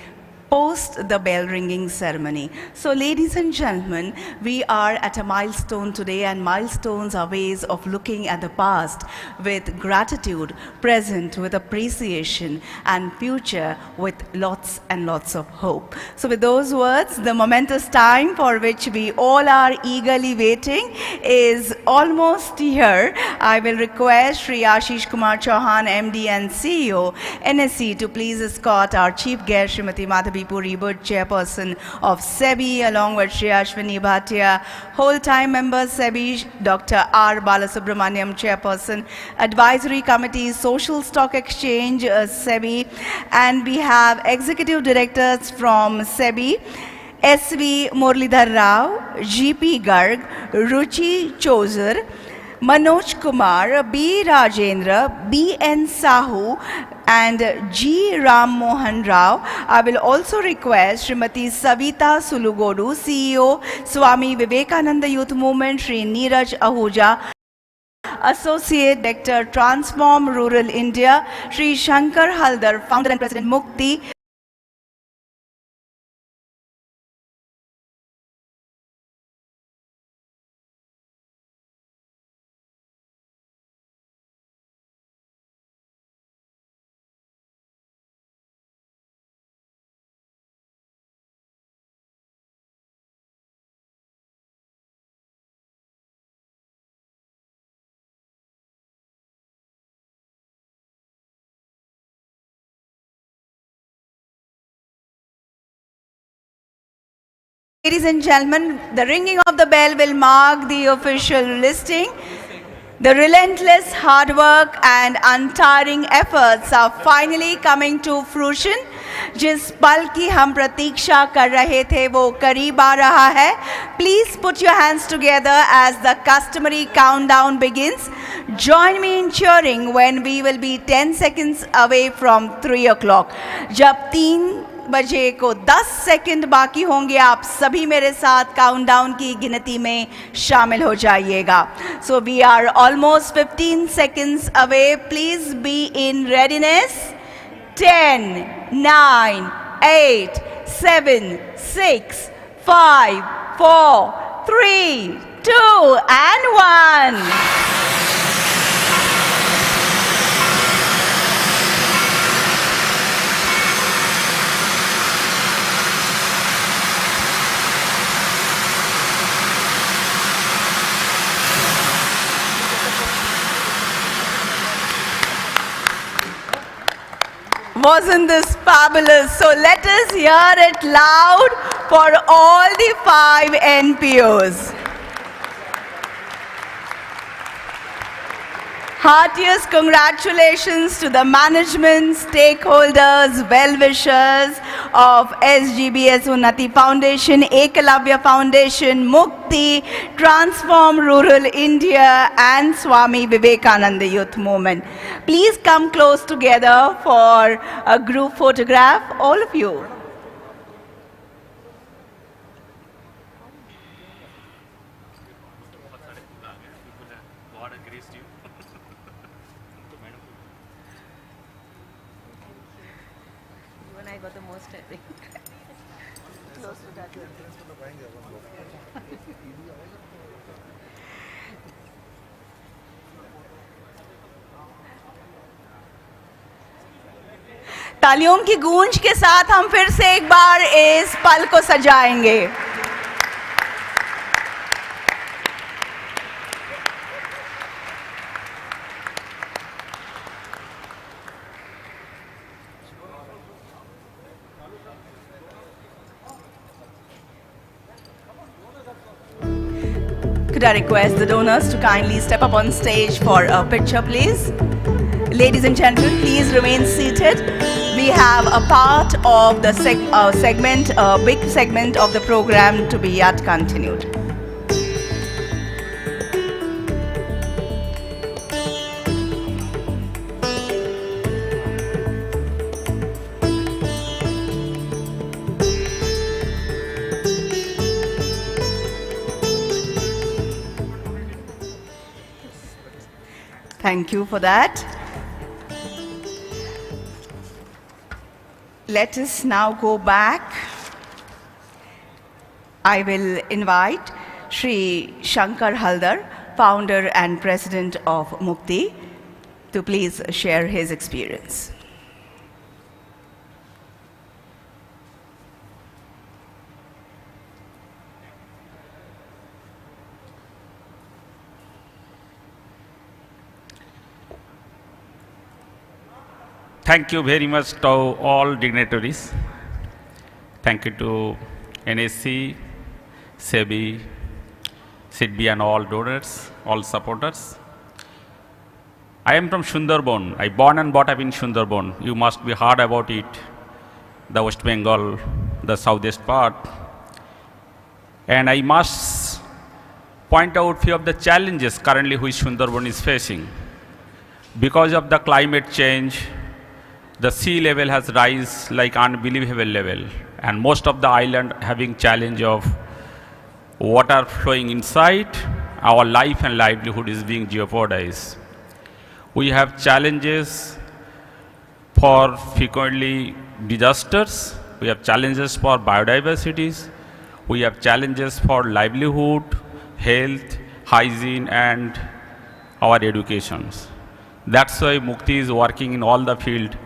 A: post the bell ringing ceremony. So ladies and gentlemen, we are at a milestone today, and milestones are ways of looking at the past with gratitude, present with appreciation, and future with lots and lots of hope. So with those words, the momentous time for which we all are eagerly waiting is almost here. I will request Shri Ashish Kumar Chauhan, MD and CEO, NSE, to please escort our chief guest, Srimati Madhavi Puri Bhutt, Chairperson of SEBI, along with Shri Ashwini Bhatia, whole-time member SEBI, Dr. R. Balasubramaniam, Chairperson, Advisory Committee, Social Stock Exchange, SEBI, and we have Executive Directors from SEBI, SV Muralidhar Rao, GP Garg, Ruchi Chozar, Manoj Kumar, B. Rajendra, B. N. Sahu, and G. Ram Mohan Rao. I will also request Srimati Savita Sulugodu, CEO, Swami Vivekananda Youth Movement, Shri Neeraj Ahuja, Associate Director, Transform Rural India, Shri Shankar Haldar, Founder and President, Mukti. Ladies and gentlemen, the ringing of the bell will mark the official listing. The relentless hard work and untiring efforts are finally coming to fruition. जिस पल की हम प्रतीक्षा कर रहे थे वो करीब आ रहा है. Please put your hands together as the customary countdown begins. Join me in cheering when we will be 10 seconds away from 3 o'clock. जब 3 बजे को 10 सेकंड बाकी होंगे, आप सभी मेरे साथ काउंटडाउन की गिनती में शामिल हो जाइएगा. So we are almost 15 seconds away. Please be in readiness. 10, 9, 8, 7, 6, 5, 4, 3, 2, and 1. Wasn't this fabulous? So let us hear it loud for all the 5 NPOs. Heartiest congratulations to the management, stakeholders, well-wishers of SGBS Unnati Foundation, Ekalavya Foundation, Mukti, Transform Rural India, and Swami Vivekananda Youth Movement. Please come close together for a group photograph, all of you. I got the most, I think. Close to that. तालियों की गूंज के साथ हम फिर से एक बार इस पल को सजाएंगे. Could I request the donors to kindly step up on stage for a picture, please? Ladies and gentlemen, please remain seated. We have a part of the segment, a big segment of the program to be yet continued. Thank you for that. Let us now go back. I will invite Shri Shankar Haldar, founder and president of Mukti, to please share his experience.
O: Thank you very much to all dignitaries. Thank you to NSE, SEBI, SEBI and all donors, all supporters. I am from Sundarban. I born and brought up in Sundarban. You must be heard about it, the West Bengal, the southeast part. And I must point out few of the challenges currently which Sundarban is facing. Because of the climate change, the sea level has rise like unbelievable level, and most of the island having challenge of water flowing inside. Our life and livelihood is being jeopardized. We have challenges for frequently disasters. We have challenges for biodiversities. We have challenges for livelihood, health, hygiene, and our educations. That's why Mukti is working in all the field,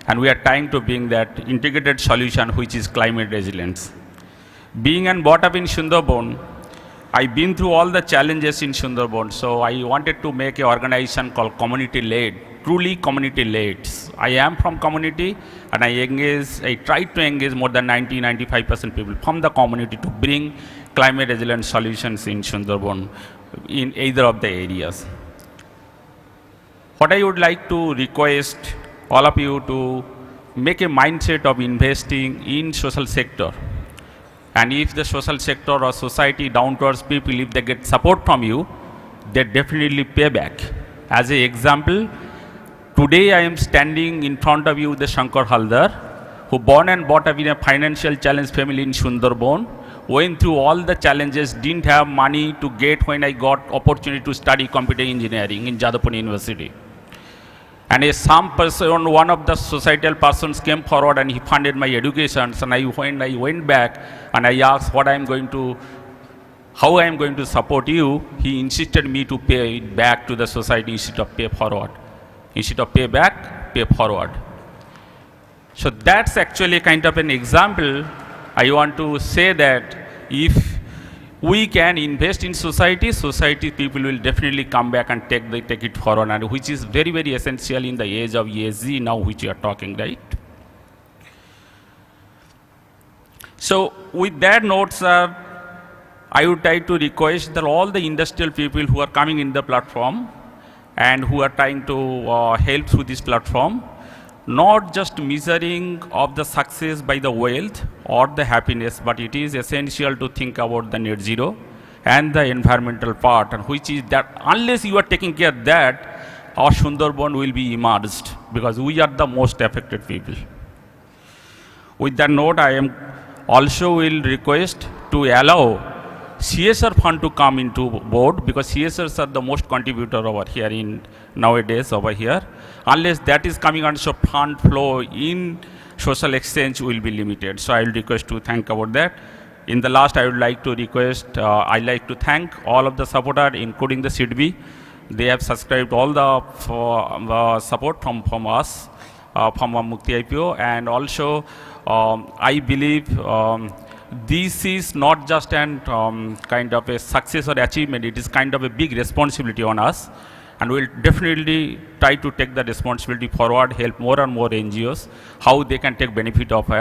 O: and we are trying to bring that integrated solution which is climate resilience. Being and brought up in Sundarban, I've been through all the challenges in Sundarban, so I wanted to make an organization called community-led, truly community-led. I am from community, and I tried to engage more than 90-95% people from the community to bring climate resilient solutions in Sundarban in either of the areas. What I would like to request all of you to make a mindset of investing in social sector. And if the social sector or society downwards people, if they get support from you, they definitely pay back. As an example, today I am standing in front of you with the Shankar Haldar, who born and brought up in a financial challenged family in Sundarban, went through all the challenges, didn't have money to get when I got opportunity to study computer engineering in Jadavpur University. And some person, one of the societal persons came forward and he funded my education. And when I went back and I asked how I am going to support you, he insisted me to pay it back to the society instead of pay forward. Instead of pay back, pay forward. So that's actually kind of an example. I want to say that if we can invest in society, society people will definitely come back and take it forward, and which is very, very essential in the age of ESG now, which you are talking, right? So with that note, sir, I would like to request that all the industrial people who are coming in the platform and who are trying to help through this platform, not just measuring of the success by the wealth or the happiness, but it is essential to think about the net zero and the environmental part, and which is that unless you are taking care of that, our Sundarban will be emerged, because we are the most affected people. With that note, I am also will request to allow CSR fund to come into board, because CSRs are the most contributor over here in nowadays over here. Unless that is coming on, so fund flow in social exchange will be limited. So I will request to thank about that. In the last, I would like to request, I like to thank all of the supporters, including the SEBI. They have subscribed all the support from us, from our Mukti IPO, and also I believe this is not just an kind of a success or achievement, it is kind of a big responsibility on us, and we'll definitely try to take the responsibility forward, help more and more NGOs, how they can take benefit of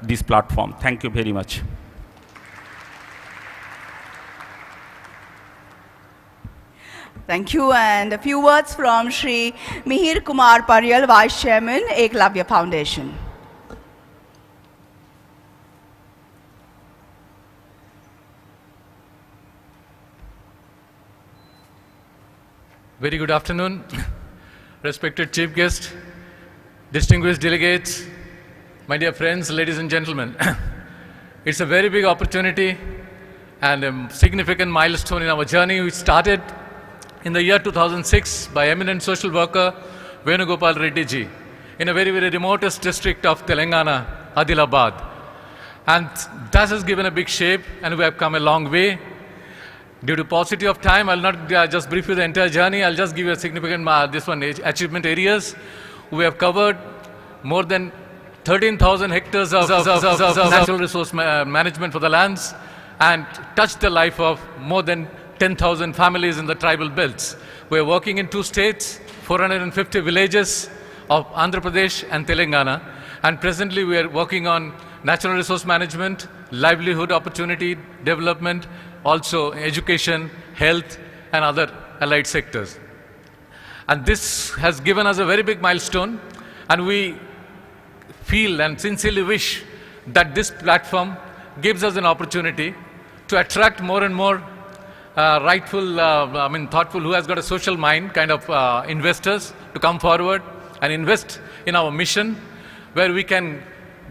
O: this platform. Thank you very much.
A: Thank you, and a few words from Shri Mihir Kumar Paryal, Vice Chairman, Eklavya Foundation.
P: Very good afternoon, respected chief guest, distinguished delegates, my dear friends, ladies and gentlemen. It's a very big opportunity and a significant milestone in our journey. We started in the year 2006 by eminent social worker Venugopal Reddy ji in a very, very remotest district of Telangana, Adilabad. And that has given a big shape, and we have come a long way. Due to paucity of time, I'll not just brief you the entire journey. I'll just give you a significant achievement areas. We have covered more than 13,000 hectares of natural resource management for the lands, and touched the life of more than 10,000 families in the tribal belts. We are working in 2 states, 450 villages of Andhra Pradesh and Telangana, and presently we are working on natural resource management, livelihood opportunity development, also education, health, and other allied sectors. And this has given us a very big milestone, and we feel and sincerely wish that this platform gives us an opportunity to attract more and more thoughtful, who has got a social mind, kind of investors to come forward and invest in our mission, where we can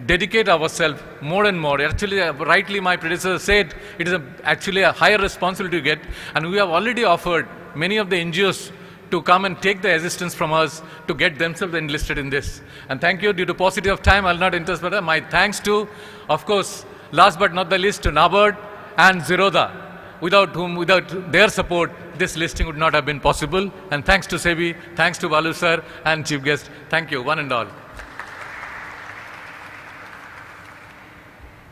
P: dedicate ourselves more and more. Actually, rightly my predecessor said, it is actually a higher responsibility to get, and we have already offered many of the NGOs to come and take the assistance from us to get themselves enlisted in this. And thank you. Due to paucity of time, I'll not interest further. My thanks to, of course, last but not the least, to NABARD and Zerodha, without their support, this listing would not have been possible. And thanks to SEBI, thanks to Balu sir and chief guest. Thank you, one and all.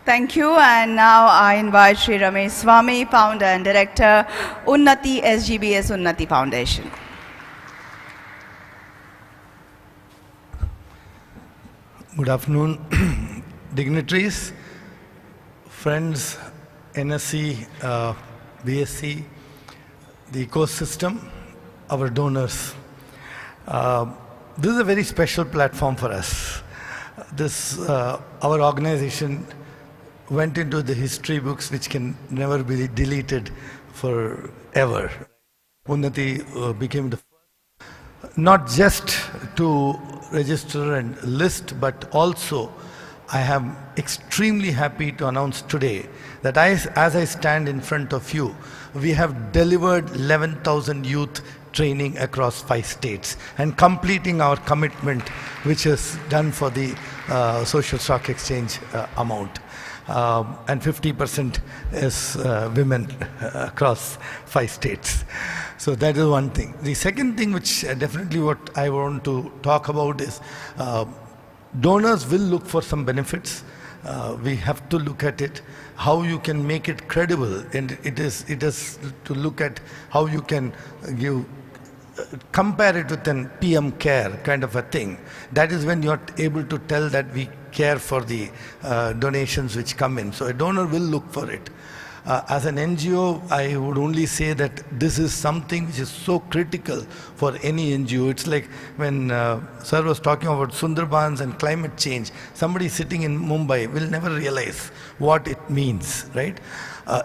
A: Thank you, and now I invite Shri Ramesh Swami, Founder and Director, Unnati SGBS Unnati Foundation.
E: Good afternoon, dignitaries, friends, NSE, BSc, the ecosystem, our donors. This is a very special platform for us. our organization went into the history books which can never be deleted forever. Unnati became the first, not just to register and list, but also I am extremely happy to announce today that as I stand in front of you, we have delivered 11,000 youth training across 5 states and completing our commitment which is done for the social stock exchange amount. And 50% is women across 5 states. So that is one thing. The second thing which definitely what I want to talk about is donors will look for some benefits. We have to look at it, how you can make it credible, and it is to look at how you can compare it with an PM care kind of a thing. That is when you are able to tell that we care for the donations which come in. So a donor will look for it. As an NGO, I would only say that this is something which is so critical for any NGO. It's like when Sir was talking about Sundarbans and climate change, somebody sitting in Mumbai will never realize what it means, right?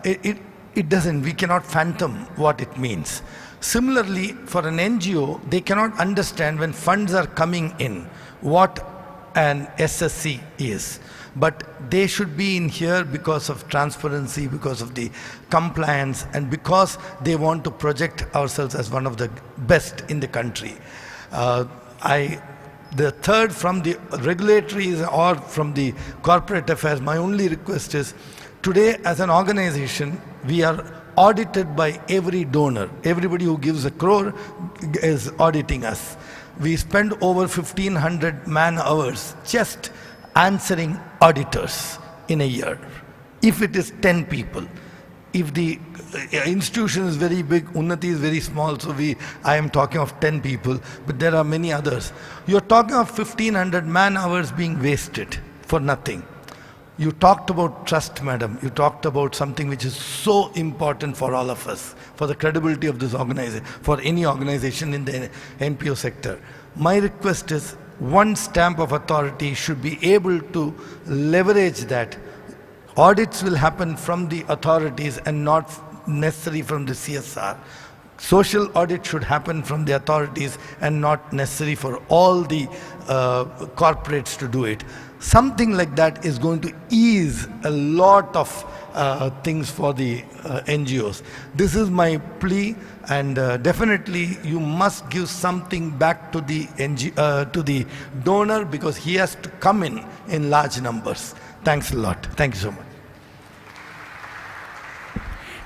E: It doesn't, we cannot fathom what it means. Similarly, for an NGO, they cannot understand when funds are coming in what an SSC is. But they should be in here because of transparency, because of the compliance, and because they want to project ourselves as one of the best in the country. The third, from the regulatory or from the corporate affairs, my only request is, today as an organization, we are audited by every donor. Everybody who gives a crore is auditing us. We spend over 1,500 man-hours just answering auditors in a year. If it is 10 people, if the institution is very big, Unnati is very small, so I am talking of 10 people, but there are many others. You're talking of 1,500 man-hours being wasted for nothing. You talked about trust, madam. You talked about something which is so important for all of us, for the credibility of this organization, for any organization in the NPO sector. My request is, one stamp of authority should be able to leverage that. Audits will happen from the authorities and not necessarily from the CSR. Social audit should happen from the authorities and not necessary for all the corporates to do it. Something like that is going to ease a lot of things for the NGOs. This is my plea, and definitely you must give something back to the donor, because he has to come in large numbers. Thanks a lot. Thank you so much.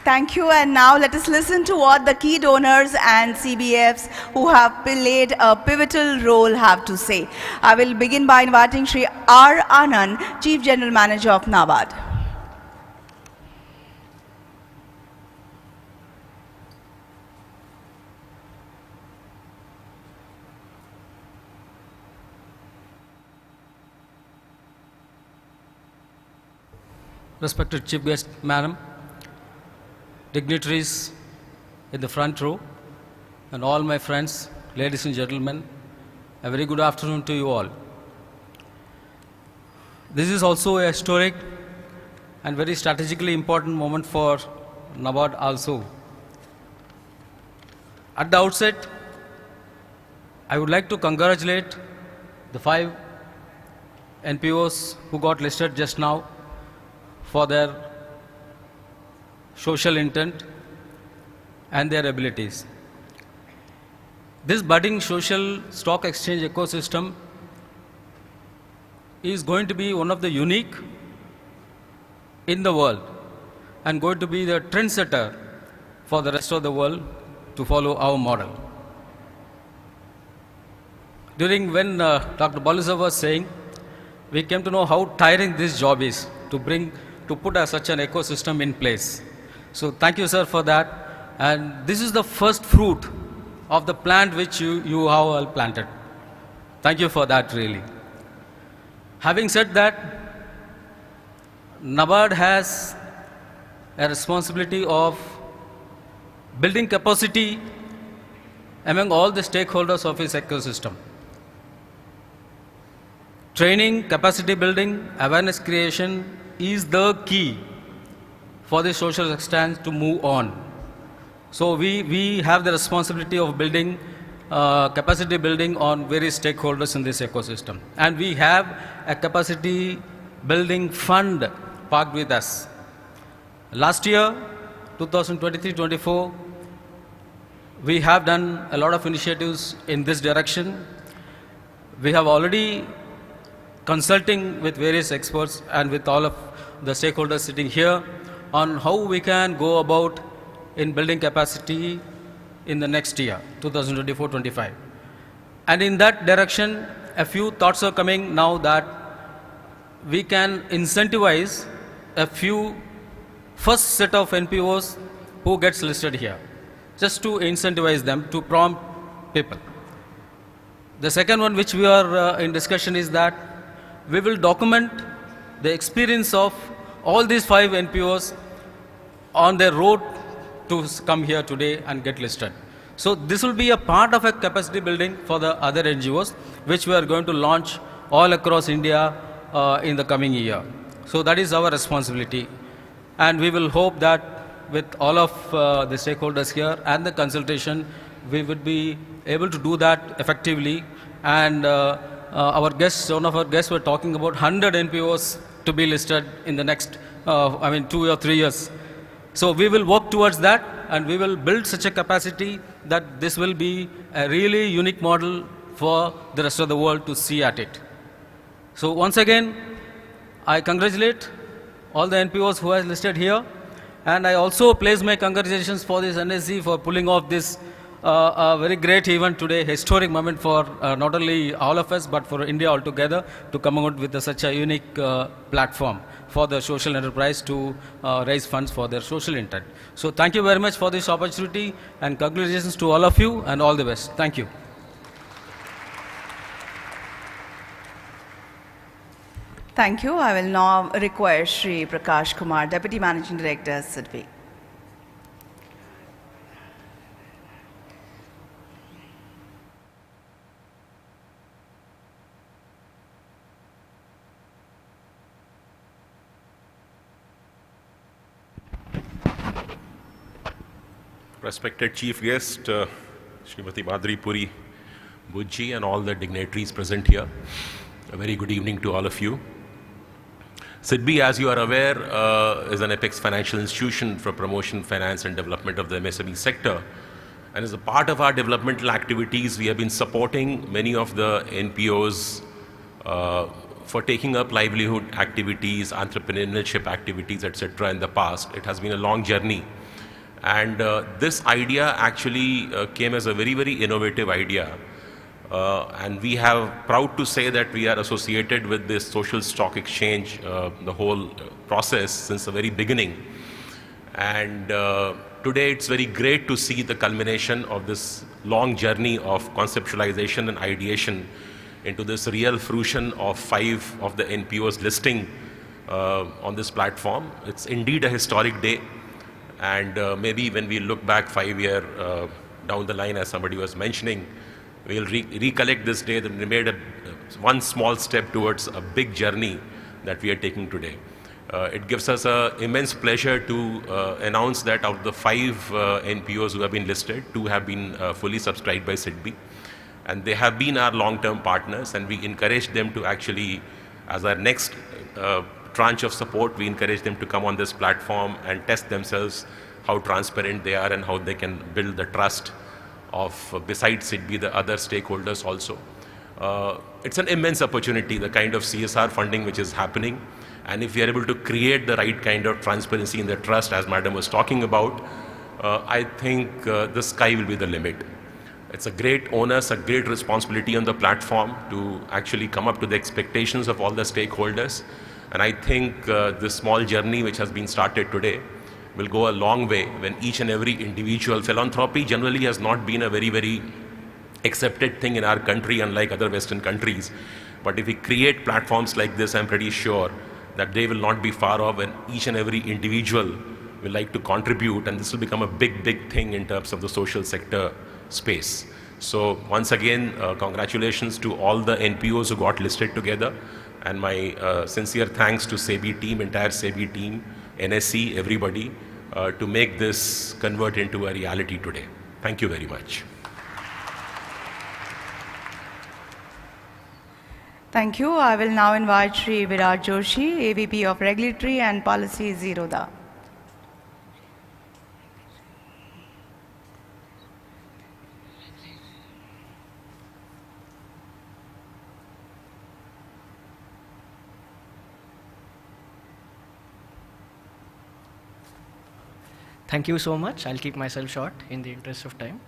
A: Thank you, and now let us listen to what the key donors and CBFs who have played a pivotal role have to say. I will begin by inviting Shri R. Anand, Chief General Manager of NABARD.
Q: Respected Chief Guest, Madam, dignitaries in the front row, and all my friends, ladies and gentlemen, a very good afternoon to you all. This is also a historic and very strategically important moment for NABARD also. At the outset, I would like to congratulate the 5 NPOs who got listed just now for their social intent and their abilities. This budding social stock exchange ecosystem is going to be one of the unique in the world and going to be the trendsetter for the rest of the world to follow our model. During when Dr. Balusa was saying, we came to know how tiring this job is to put such an ecosystem in place. So thank you, sir, for that. And this is the first fruit of the plant which you have all planted. Thank you for that, really. Having said that, NABARD has a responsibility of building capacity among all the stakeholders of its ecosystem. training, capacity building, awareness creation is the key for the social exchange to move on. So we have the responsibility of building capacity building on various stakeholders in this ecosystem. And we have a capacity building fund parked with us. Last year, 2023-24, we have done a lot of initiatives in this direction. We have already consulting with various experts and with all of the stakeholders sitting here on how we can go about in building capacity in the next year, 2024-25. And in that direction, a few thoughts are coming now that we can incentivize a few first set of NPOs who gets listed here, just to incentivize them to prompt people. The second one which we are in discussion is that we will document the experience of all these 5 NPOs on their road to come here today and get listed. So this will be a part of a capacity building for the other NGOs, which we are going to launch all across India in the coming year. So that is our responsibility. And we will hope that with all of the stakeholders here and the consultation, we would be able to do that effectively. And our guests, one of our guests were talking about 100 NPOs to be listed in the next, 2 or 3 years. So we will work towards that, and we will build such a capacity that this will be a really unique model for the rest of the world to see at it. So once again, I congratulate all the NPOs who are listed here, and I also place my congratulations for this NSE for pulling off this very great event today, historic moment for not only all of us, but for India altogether, to come out with such a unique platform for the social enterprise to raise funds for their social intent. So thank you very much for this opportunity, and congratulations to all of you, and all the best. Thank you.
A: Thank you. I will now request Shri Prakash Kumar, Deputy Managing Director, SEBI.
R: Respected Chief Guest, Srimati Madhuri Puri Bujji, and all the dignitaries present here. A very good evening to all of you. SEBI, as you are aware, is an apex financial institution for promotion, finance and development of the MSME sector. And as a part of our developmental activities, we have been supporting many of the NPOs for taking up livelihood activities, entrepreneurship activities, etc. in the past. It has been a long journey. And this idea actually came as a very, very innovative idea. And we have proud to say that we are associated with this social stock exchange, the whole process since the very beginning. And today it's very great to see the culmination of this long journey of conceptualization and ideation into this real fruition of 5 of the NPOs listing on this platform. It's indeed a historic day. And maybe when we look back 5 years down the line, as somebody was mentioning, we'll recollect this day that we made one small step towards a big journey that we are taking today. It gives us an immense pleasure to announce that out of the 5 NPOs who have been listed, 2 have been fully subscribed by SEBI. And they have been our long-term partners, and we encourage them to actually, as our next tranche of support, we encourage them to come on this platform and test themselves how transparent they are and how they can build the trust of, besides SEBI, the other stakeholders also. It's an immense opportunity, the kind of CSR funding which is happening. And if we are able to create the right kind of transparency in the trust, as Madam was talking about, I think the sky will be the limit. It's a great onus, a great responsibility on the platform to actually come up to the expectations of all the stakeholders. And I think this small journey which has been started today will go a long way when each and every individual. Philanthropy generally has not been a very, very accepted thing in our country, unlike other Western countries. But if we create platforms like this, I'm pretty sure that they will not be far off, and each and every individual will like to contribute, and this will become a big, big thing in terms of the social sector space. So once again, congratulations to all the NPOs who got listed together, and my sincere thanks to SEBI team, entire SEBI team, NSE, everybody, to make this convert into a reality today. Thank you very much.
A: Thank you. I will now invite Shri Virat Joshi, AVP of Regulatory and Policy, Zerodha.
S: Thank you so much. I'll keep myself short in the interest of time.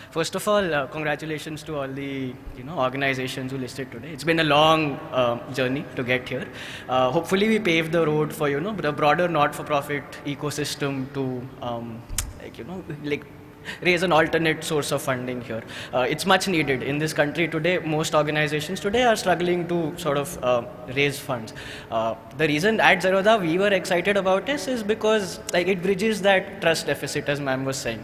S: First of all, congratulations to all the organizations who listed today. It's been a long journey to get here. Hopefully, we paved the road for the broader not-for-profit ecosystem to raise an alternate source of funding here. It's much needed in this country today. Most organizations today are struggling to sort of raise funds. The reason at Zerodha we were excited about this is because it bridges that trust deficit, as ma'am was saying.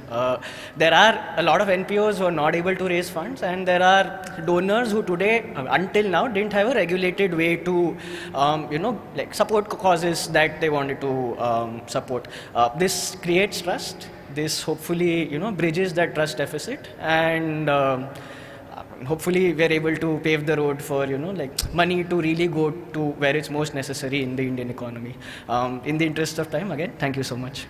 S: There are a lot of NPOs who are not able to raise funds, and there are donors who today, until now, didn't have a regulated way to support causes that they wanted to support. This creates trust. This hopefully, bridges that trust deficit, and hopefully we're able to pave the road for, money to really go to where it's most necessary in the Indian economy. In the interest of time, again, thank you so much.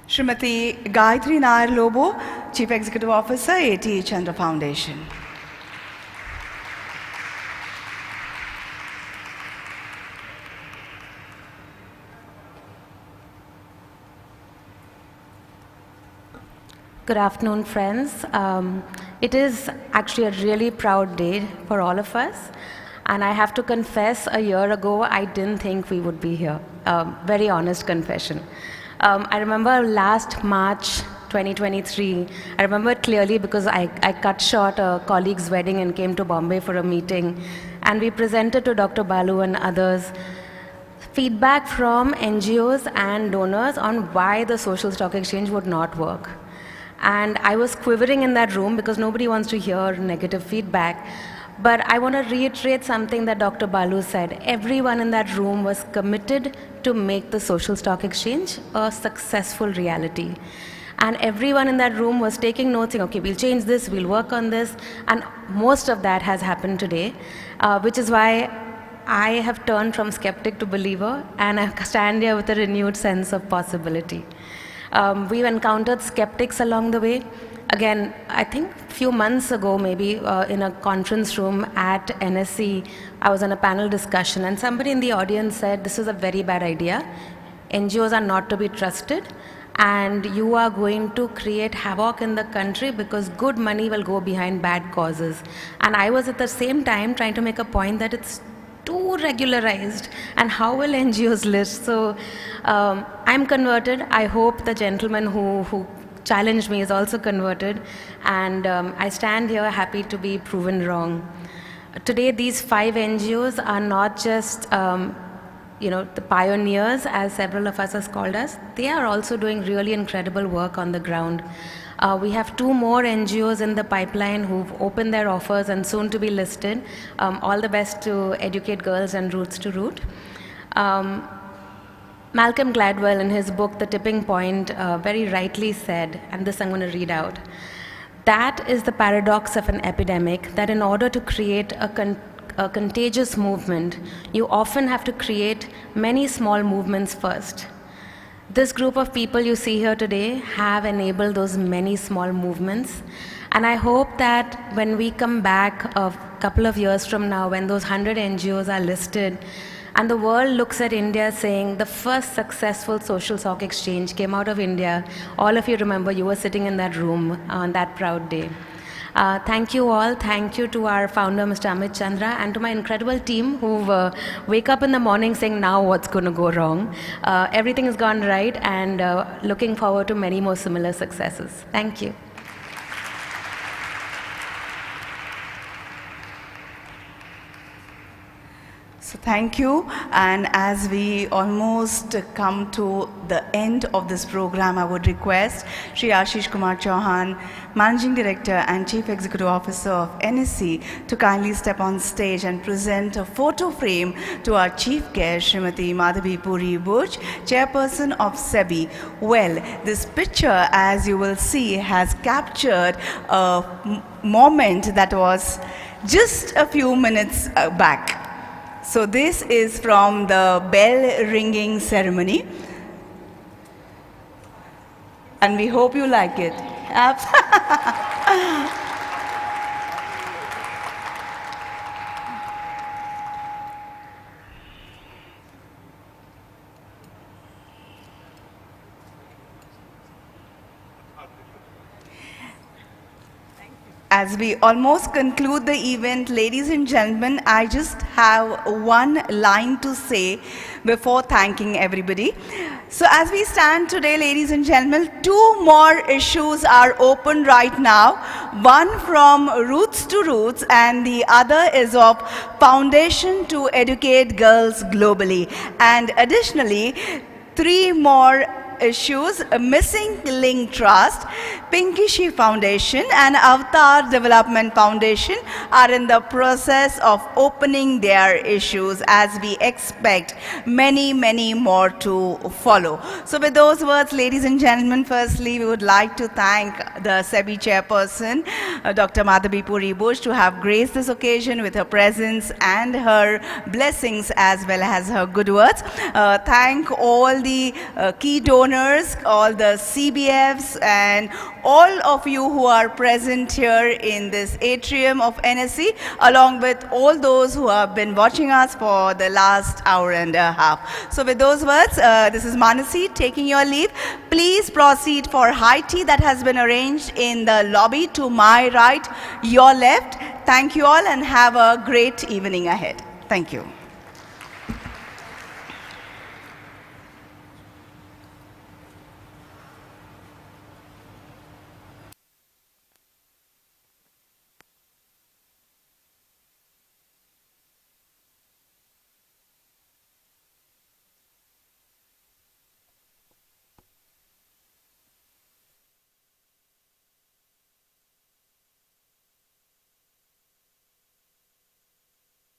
A: Srimati Gayatri Nair Lobo, Chief Executive Officer, A.T. Chandra Foundation.
T: Good afternoon, friends. It is actually a really proud day for all of us. And I have to confess, a year ago, I didn't think we would be here. Very honest confession. I remember last March 2023, I remember it clearly because I cut short a colleague's wedding and came to Bombay for a meeting. And we presented to Dr. Balu and others feedback from NGOs and donors on why the social stock exchange would not work. And I was quivering in that room because nobody wants to hear negative feedback. But I want to reiterate something that Dr. Balu said. Everyone in that room was committed to make the social stock exchange a successful reality. And everyone in that room was taking notes, saying, okay, we'll change this, we'll work on this. And most of that has happened today, which is why I have turned from skeptic to believer, and I stand here with a renewed sense of possibility. We've encountered skeptics along the way. Again, I think a few months ago, maybe in a conference room at NSE, I was on a panel discussion, and somebody in the audience said, this is a very bad idea. NGOs are not to be trusted, and you are going to create havoc in the country because good money will go behind bad causes. And I was at the same time trying to make a point that it's too regularized, and how will NGOs list? So I'm converted. I hope the gentleman who challenged me is also converted, and I stand here happy to be proven wrong. Today, these 5 NGOs are not just the pioneers, as several of us has called us. They are also doing really incredible work on the ground. We have 2 more NGOs in the pipeline who've opened their offers and soon to be listed. All the best to Educate Girls and Roots to Root. Malcolm Gladwell, in his book, The Tipping Point, very rightly said, and this I'm going to read out, that is the paradox of an epidemic, that in order to create a contagious movement, you often have to create many small movements first. This group of people you see here today have enabled those many small movements. And I hope that when we come back a couple of years from now, when those 100 NGOs are listed, and the world looks at India saying the first successful social stock exchange came out of India, all of you remember you were sitting in that room on that proud day. Thank you all. Thank you to our founder, Mr. Amit Chandra, and to my incredible team who wake up in the morning saying, now what's going to go wrong? Everything has gone right, and looking forward to many more similar successes. Thank you.
A: So Thank you. And as we almost come to the end of this program, I would request Shri Ashish Kumar Chauhan, Managing Director and Chief Executive Officer of NSE, to kindly step on stage and present a photo frame to our chief guest, Srimati Madhavi Puri Buch, Chairperson of SEBI. Well, this picture, as you will see, has captured a moment that was just a few minutes back. So this is from the bell ringing ceremony, and we hope you like it. As we almost conclude the event, ladies and gentlemen, I just have one line to say before thanking everybody. So as we stand today, ladies and gentlemen, two more issues are open right now. One from Roots to Roots, and the other is of Foundation to Educate Girls Globally. And additionally, three more issues: a Missing Link Trust, Pinkishi Foundation, and Avatar Development Foundation are in the process of opening their issues, as we expect many, many more to follow. So with those words, ladies and gentlemen, firstly, we would like to thank the SEBI Chairperson, Dr. Madhavi Puri Buch, to have graced this occasion with her presence and her blessings as well as her good words. Thank all the key donors, all the CBFs, and all of you who are present here in this atrium of NSE, along with all those who have been watching us for the last hour and a half. So with those words, this is Manasi taking your leave. Please proceed for high tea that has been arranged in the lobby to my right, your left. Thank you all, and have a great evening ahead. Thank you.